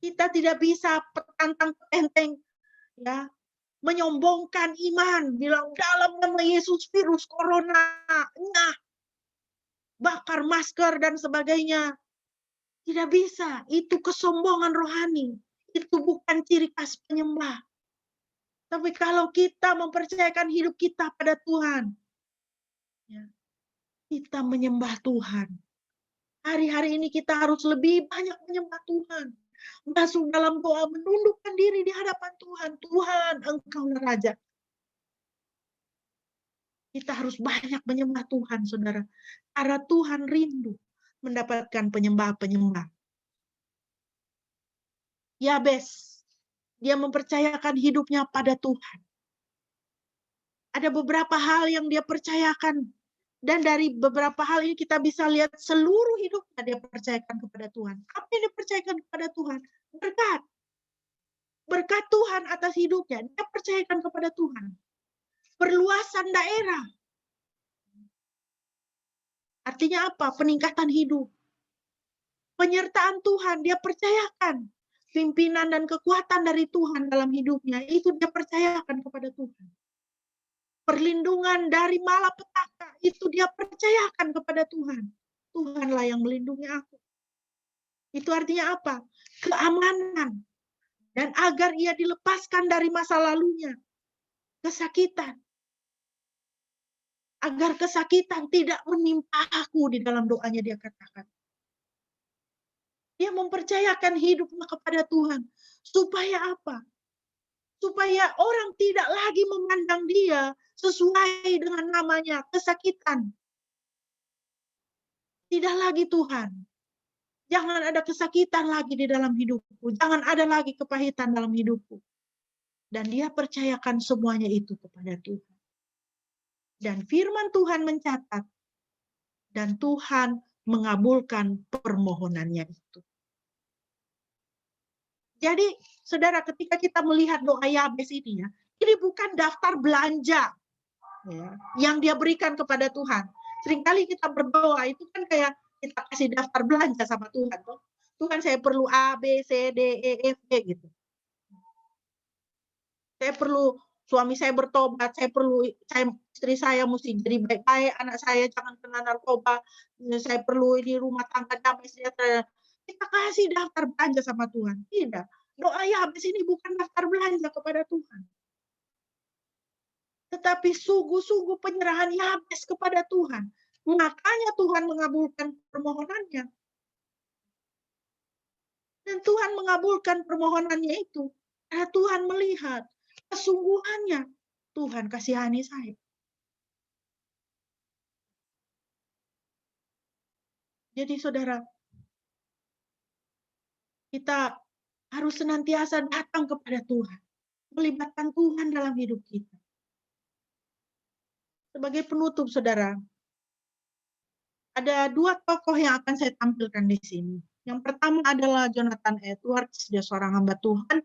Kita tidak bisa petantang petenteng, ya, menyombongkan iman, bilang dalam nama Yesus virus corona, nah, bakar masker dan sebagainya. Tidak bisa, itu kesombongan rohani. Itu bukan ciri khas penyembah. Tapi kalau kita mempercayakan hidup kita pada Tuhan, ya, kita menyembah Tuhan. Hari-hari ini kita harus lebih banyak menyembah Tuhan. Masuk dalam doa, menundukkan diri di hadapan Tuhan. Tuhan, Engkaulah Raja. Kita harus banyak menyembah Tuhan, saudara. Karena Tuhan rindu mendapatkan penyembah-penyembah. Yabes, dia mempercayakan hidupnya pada Tuhan. Ada beberapa hal yang dia percayakan. Dan dari beberapa hal ini kita bisa lihat seluruh hidupnya dia percayakan kepada Tuhan. Apa yang dia percayakan kepada Tuhan? Berkat. Berkat Tuhan atas hidupnya. Dia percayakan kepada Tuhan. Perluasan daerah. Artinya apa? Peningkatan hidup. Penyertaan Tuhan dia percayakan. Pimpinan dan kekuatan dari Tuhan dalam hidupnya. Itu dia percayakan kepada Tuhan. Perlindungan dari malapetaka itu dia percayakan kepada Tuhan. Tuhanlah yang melindungi aku. Itu artinya apa? Keamanan. Dan agar ia dilepaskan dari masa lalunya. Kesakitan. Agar kesakitan tidak menimpa aku, di dalam doanya dia katakan. Dia mempercayakan hidupnya kepada Tuhan. Supaya apa? Supaya orang tidak lagi memandang dia sesuai dengan namanya, kesakitan. Tidak lagi Tuhan. Jangan ada kesakitan lagi di dalam hidupku. Jangan ada lagi kepahitan dalam hidupku. Dan dia percayakan semuanya itu kepada Tuhan. Dan firman Tuhan mencatat. Dan Tuhan mengabulkan permohonannya itu. Jadi, saudara, ketika kita melihat doa Yabes ini, ya, ini bukan daftar belanja, ya, yang dia berikan kepada Tuhan. Seringkali kita berdoa itu kan kayak kita kasih daftar belanja sama Tuhan. Tuhan, saya perlu A, B, C, D, E, F, G gitu. Saya perlu suami saya bertobat, istri saya mesti jadi baik-baik, anak saya jangan kena narkoba, saya perlu ini rumah tangga damai sejahtera. Kita kasih daftar belanja sama Tuhan. Tidak. Doa Yabes ini bukan daftar belanja kepada Tuhan. Tetapi sungguh-sungguh penyerahan Yabes kepada Tuhan. Makanya Tuhan mengabulkan permohonannya. Dan Tuhan mengabulkan permohonannya itu. Karena Tuhan melihat kesungguhannya. Tuhan kasihani saya. Jadi saudara, kita harus senantiasa datang kepada Tuhan. Melibatkan Tuhan dalam hidup kita. Sebagai penutup, saudara, ada dua tokoh yang akan saya tampilkan di sini. Yang pertama adalah Jonathan Edwards, dia seorang hamba Tuhan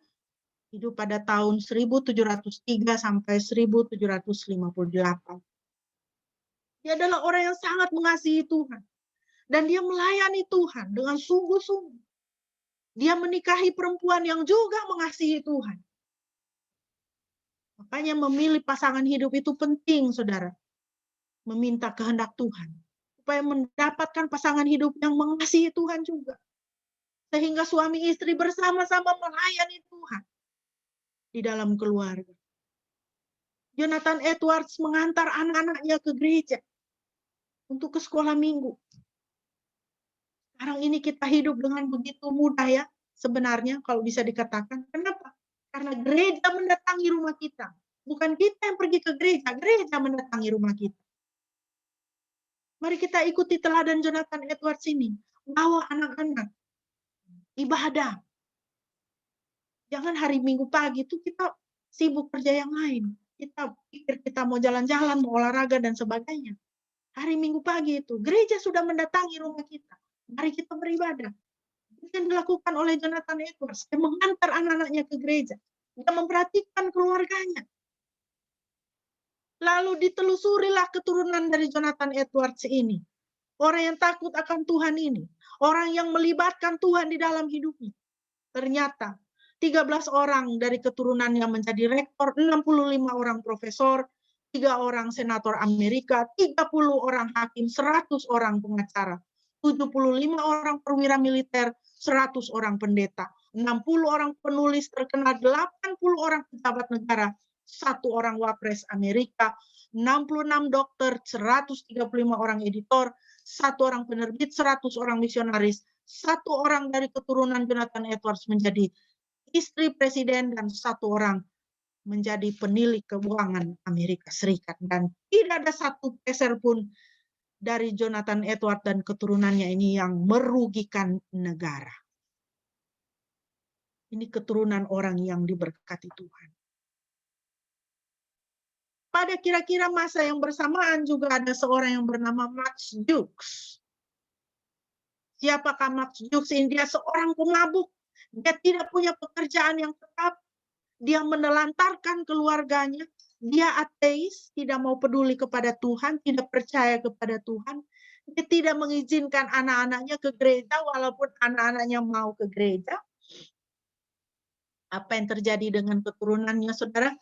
hidup pada tahun 1703 sampai 1758. Dia adalah orang yang sangat mengasihi Tuhan. Dan dia melayani Tuhan dengan sungguh-sungguh. Dia menikahi perempuan yang juga mengasihi Tuhan. Makanya memilih pasangan hidup itu penting, saudara. Meminta kehendak Tuhan. Supaya mendapatkan pasangan hidup yang mengasihi Tuhan juga. Sehingga suami istri bersama-sama melayani Tuhan di dalam keluarga. Jonathan Edwards mengantar anak-anaknya ke gereja untuk ke sekolah minggu. Sekarang ini kita hidup dengan begitu mudah ya, sebenarnya kalau bisa dikatakan. Kenapa? Karena gereja mendatangi rumah kita. Bukan kita yang pergi ke gereja, gereja mendatangi rumah kita. Mari kita ikuti teladan Jonathan Edwards ini. Bawa anak-anak ibadah. Jangan hari Minggu pagi itu kita sibuk kerja yang lain. Kita pikir kita mau jalan-jalan, mau olahraga, dan sebagainya. Hari Minggu pagi itu, gereja sudah mendatangi rumah kita. Mari kita beribadah. Itu yang dilakukan oleh Jonathan Edwards. Dia mengantar anak-anaknya ke gereja. Dia memperhatikan keluarganya. Lalu ditelusurilah keturunan dari Jonathan Edwards ini. Orang yang takut akan Tuhan ini. Orang yang melibatkan Tuhan di dalam hidupnya. Ternyata 13 orang dari keturunannya menjadi rektor, 65 orang profesor, 3 orang senator Amerika, 30 orang hakim, 100 orang pengacara, 75 orang perwira militer, 100 orang pendeta, 60 orang penulis terkenal, 80 orang pejabat negara, 1 orang wapres Amerika, 66 dokter, 135 orang editor, 1 orang penerbit, 100 orang misionaris, 1 orang dari keturunan Jonathan Edwards menjadi istri presiden, dan 1 orang menjadi penilik keuangan Amerika Serikat. Dan tidak ada 1 peser pun dari Jonathan Edwards dan keturunannya ini yang merugikan negara. Ini keturunan orang yang diberkati Tuhan. Pada kira-kira masa yang bersamaan juga ada seorang yang bernama Max Jukes. Siapakah Max Jukes ini? Dia seorang pemabuk. Dia tidak punya pekerjaan yang tetap. Dia menelantarkan keluarganya. Dia ateis, tidak mau peduli kepada Tuhan, tidak percaya kepada Tuhan. Dia tidak mengizinkan anak-anaknya ke gereja, walaupun anak-anaknya mau ke gereja. Apa yang terjadi dengan keturunannya, saudara?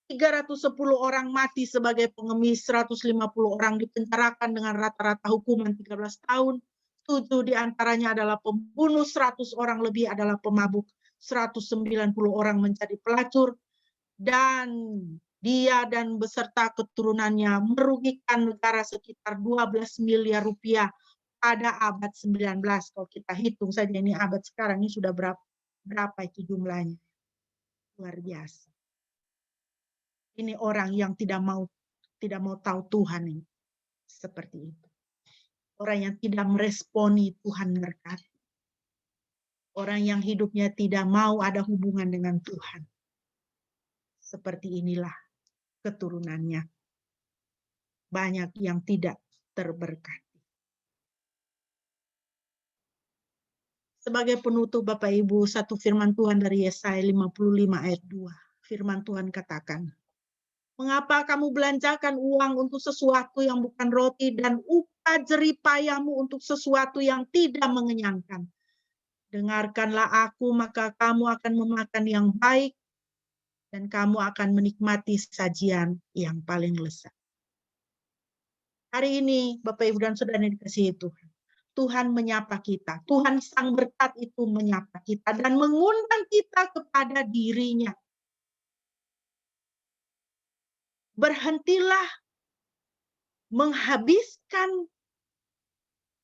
310 orang mati sebagai pengemis, 150 orang dipenjarakan dengan rata-rata hukuman 13 tahun. 7 diantaranya adalah pembunuh, 100 orang lebih adalah pemabuk, 190 orang menjadi pelacur, dan dia dan beserta keturunannya merugikan negara sekitar 12 miliar rupiah pada abad 19. Kalau kita hitung saja ini abad sekarang ini sudah berapa itu jumlahnya. Luar biasa. Ini orang yang tidak mau tahu Tuhan ini. Seperti itu. Orang yang tidak meresponi Tuhan berkati. Orang yang hidupnya tidak mau ada hubungan dengan Tuhan. Seperti inilah keturunannya. Banyak yang tidak terberkati. Sebagai penutup Bapak Ibu, satu firman Tuhan dari Yesaya 55 ayat 2. Firman Tuhan katakan, mengapa kamu belanjakan uang untuk sesuatu yang bukan roti dan upah jerih payahmu untuk sesuatu yang tidak mengenyangkan? Dengarkanlah aku, maka kamu akan memakan yang baik dan kamu akan menikmati sajian yang paling lezat. Hari ini, Bapak Ibu dan Saudara yang dikasihi Tuhan, Tuhan menyapa kita. Tuhan Sang Berkat itu menyapa kita dan mengundang kita kepada diri-Nya. Berhentilah menghabiskan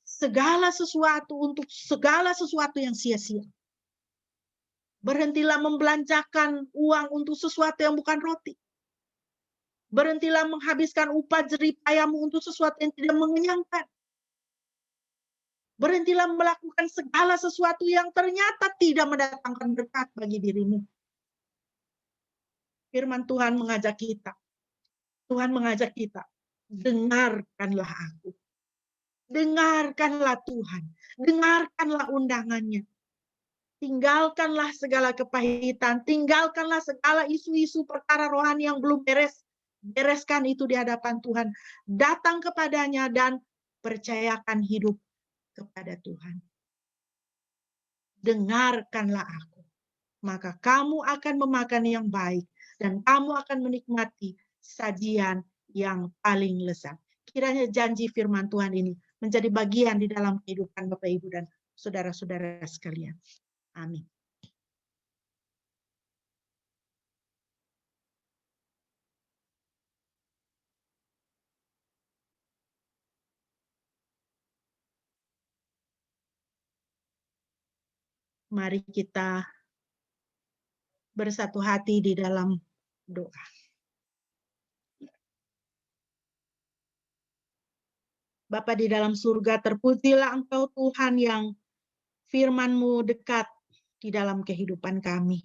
segala sesuatu untuk segala sesuatu yang sia-sia. Berhentilah membelanjakan uang untuk sesuatu yang bukan roti. Berhentilah menghabiskan upah jerih payahmu untuk sesuatu yang tidak mengenyangkan. Berhentilah melakukan segala sesuatu yang ternyata tidak mendatangkan berkat bagi dirimu. Firman Tuhan mengajak kita. Tuhan mengajak kita, dengarkanlah aku. Dengarkanlah Tuhan. Dengarkanlah undangannya. Tinggalkanlah segala kepahitan, tinggalkanlah segala isu-isu perkara rohani yang belum beres. Bereskan itu di hadapan Tuhan. Datang kepadanya dan percayakan hidup kepada Tuhan. Dengarkanlah aku, maka kamu akan memakan yang baik dan kamu akan menikmati sajian yang paling lezat. Kiranya janji firman Tuhan ini menjadi bagian di dalam kehidupan Bapak Ibu dan saudara-saudara sekalian. Amin. Mari kita bersatu hati di dalam doa. Bapa di dalam surga, terpujilah Engkau Tuhan yang firman-Mu dekat di dalam kehidupan kami.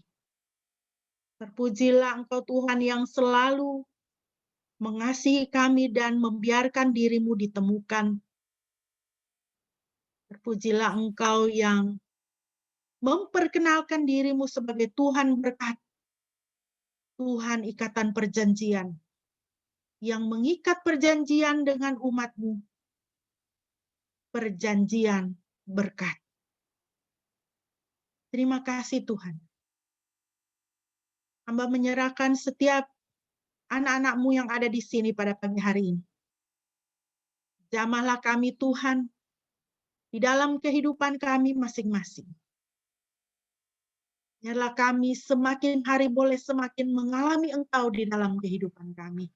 Terpujilah Engkau Tuhan yang selalu mengasihi kami dan membiarkan diri-Mu ditemukan. Terpujilah Engkau yang memperkenalkan diri-Mu sebagai Tuhan berkat, Tuhan ikatan perjanjian, yang mengikat perjanjian dengan umat-Mu, perjanjian berkat. Terima kasih Tuhan. Hamba menyerahkan setiap anak-anak-Mu yang ada di sini pada pagi hari ini. Jamahlah kami Tuhan di dalam kehidupan kami masing-masing. Biarlah kami semakin hari boleh semakin mengalami Engkau di dalam kehidupan kami.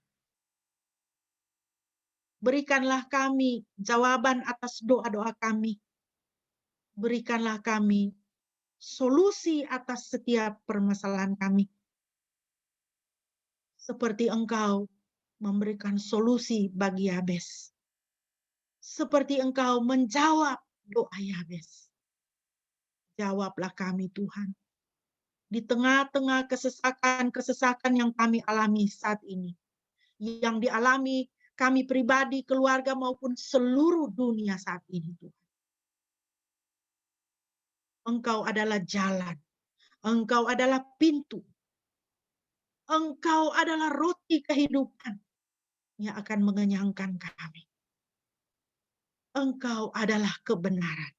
Berikanlah kami jawaban atas doa-doa kami. Berikanlah kami solusi atas setiap permasalahan kami. Seperti Engkau memberikan solusi bagi Yabes. Seperti Engkau menjawab doa Yabes. Jawablah kami Tuhan. Di tengah-tengah kesesakan yang kami alami saat ini. Yang dialami kami pribadi, keluarga maupun seluruh dunia saat ini Tuhan. Engkau adalah jalan. Engkau adalah pintu. Engkau adalah roti kehidupan yang akan mengenyangkan kami. Engkau adalah kebenaran.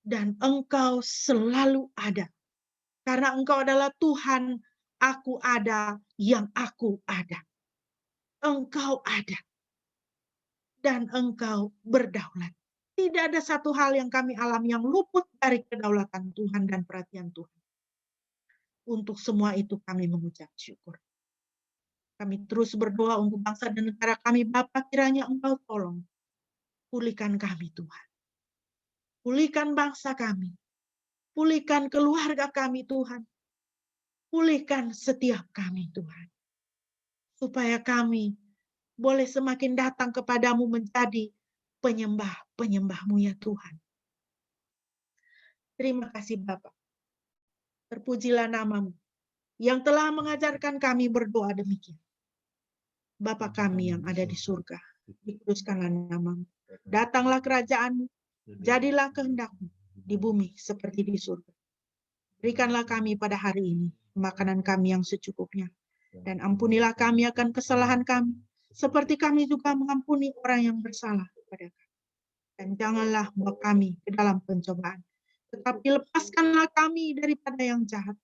Dan Engkau selalu ada. Karena Engkau adalah Tuhan, aku ada yang aku ada. Engkau ada. Dan Engkau berdaulat. Tidak ada satu hal yang kami alami yang luput dari kedaulatan Tuhan dan perhatian Tuhan. Untuk semua itu kami mengucap syukur. Kami terus berdoa untuk bangsa dan negara kami, Bapa, kiranya Engkau tolong. Pulihkan kami Tuhan. Pulihkan bangsa kami. Pulihkan keluarga kami Tuhan. Pulihkan setiap kami Tuhan. Supaya kami boleh semakin datang kepadamu menjadi penyembah-penyembah-Mu ya Tuhan. Terima kasih Bapa. Terpujilah nama-Mu yang telah mengajarkan kami berdoa demikian. Bapa kami yang ada di surga, dikuduskanlah nama-Mu. Datanglah kerajaan-Mu, jadilah kehendak-Mu di bumi seperti di surga. Berikanlah kami pada hari ini makanan kami yang secukupnya. Dan ampunilah kami akan kesalahan kami, seperti kami juga mengampuni orang yang bersalah kepada kami. Dan janganlah bawa kami ke dalam pencobaan, tetapi lepaskanlah kami daripada yang jahat.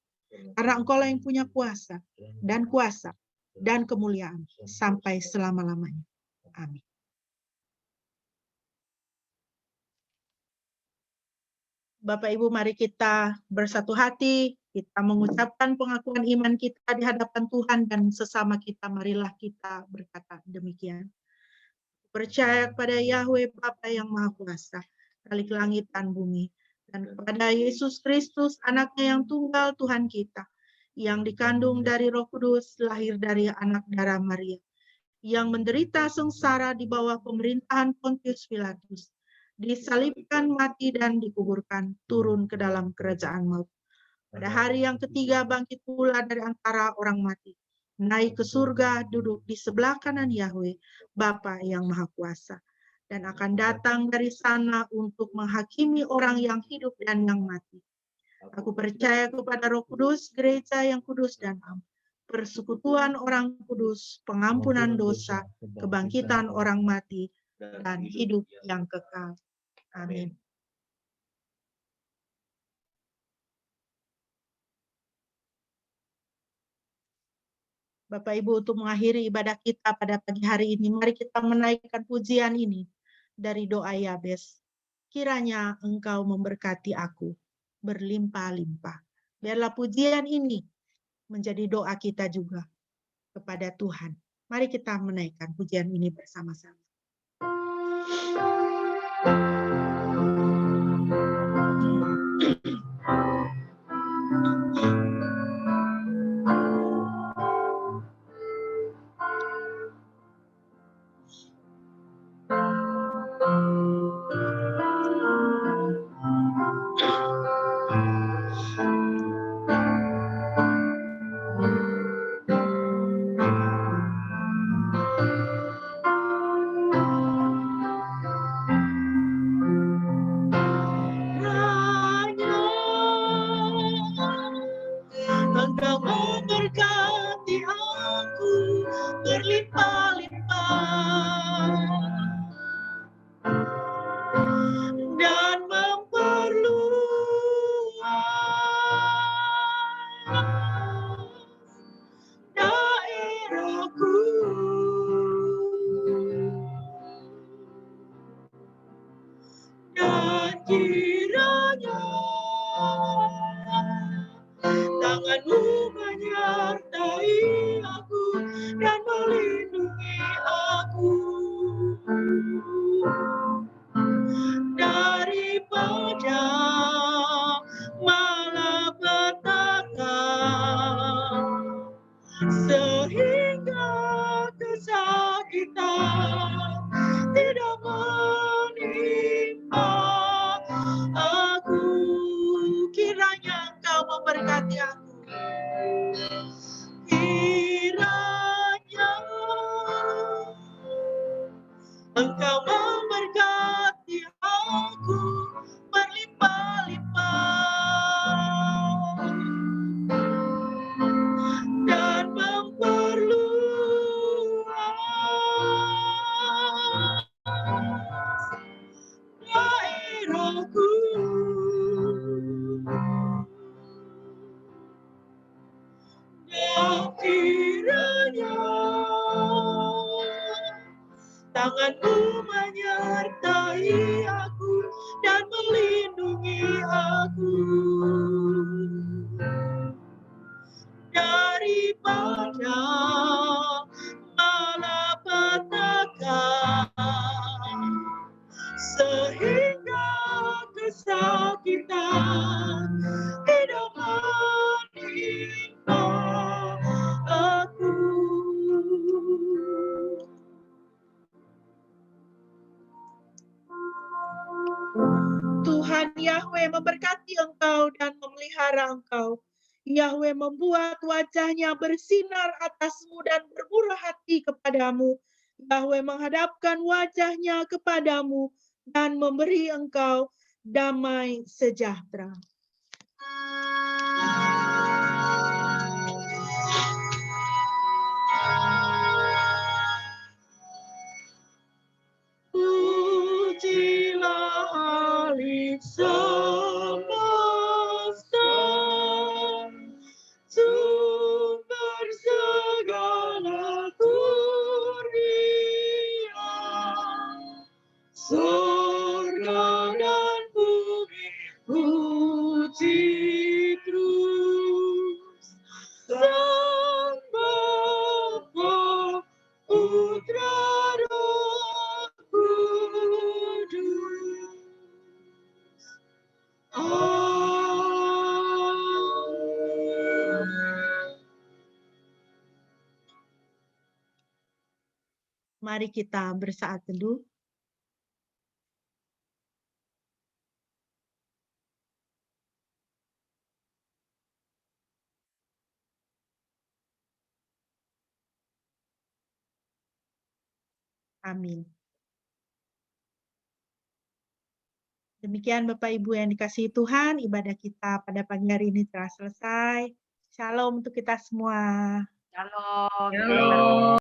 Karena Engkaulah yang punya kuasa dan kemuliaan sampai selama-lamanya. Amin. Bapak Ibu, mari kita bersatu hati, kita mengucapkan pengakuan iman kita di hadapan Tuhan dan sesama kita, marilah kita berkata demikian. Percaya kepada Yahweh Bapa yang Maha Kuasa, Khalik langit dan bumi, dan kepada Yesus Kristus, anaknya yang tunggal Tuhan kita, yang dikandung dari Roh Kudus, lahir dari anak darah Maria, yang menderita sengsara di bawah pemerintahan Pontius Pilatus, disalibkan, mati, dan dikuburkan, turun ke dalam kerajaan maut. Pada hari yang ketiga bangkit pula dari antara orang mati, naik ke surga, duduk di sebelah kanan Yahweh, Bapa yang Maha Kuasa, dan akan datang dari sana untuk menghakimi orang yang hidup dan yang mati. Aku percaya kepada Roh Kudus, gereja yang kudus dan am, persekutuan orang kudus, pengampunan dosa, kebangkitan orang mati, dan hidup yang kekal. Amin. Bapak Ibu, untuk mengakhiri ibadah kita pada pagi hari ini, mari kita menaikkan pujian ini dari doa Yabes. Kiranya Engkau memberkati aku berlimpah-limpah. Biarlah pujian ini menjadi doa kita juga kepada Tuhan. Mari kita menaikkan pujian ini bersama-sama. Engkau memberkati aku berlimpah-limpah dan memperluas daerahku. Dan kiranya tangan-Mu menyertai aku dan melindungi aku daripada malapetaka, sehingga kesakitan tidak menimpa aku. Kiranya Engkau memberkati aku. Kiranya Engkau memberkati aku berlimpah-limpah dan memperluas daerahku. Dan kiranya tangan-Mu menyertai aku dan melindungi aku daripada malapetaka, sehingga kesakitan tidak menimpa aku. Tuhan Yahweh memberkati engkau dan memelihara engkau. Yahweh membuat wajahnya bersinar atasmu dan bermurah hati kepadamu. Yahweh menghadapkan wajahnya kepadamu dan memberi engkau damai sejahtera. Pujilah Halik semesta, sumber segala kurnia, surga dan bumi puji terus Sang Bapa, Putra, Roh Kudus. Amin. Mari kita bersaat teduh. Amin. Demikian Bapak Ibu yang dikasihi Tuhan, ibadah kita pada pagi hari ini telah selesai. Shalom untuk kita semua. Shalom. Shalom.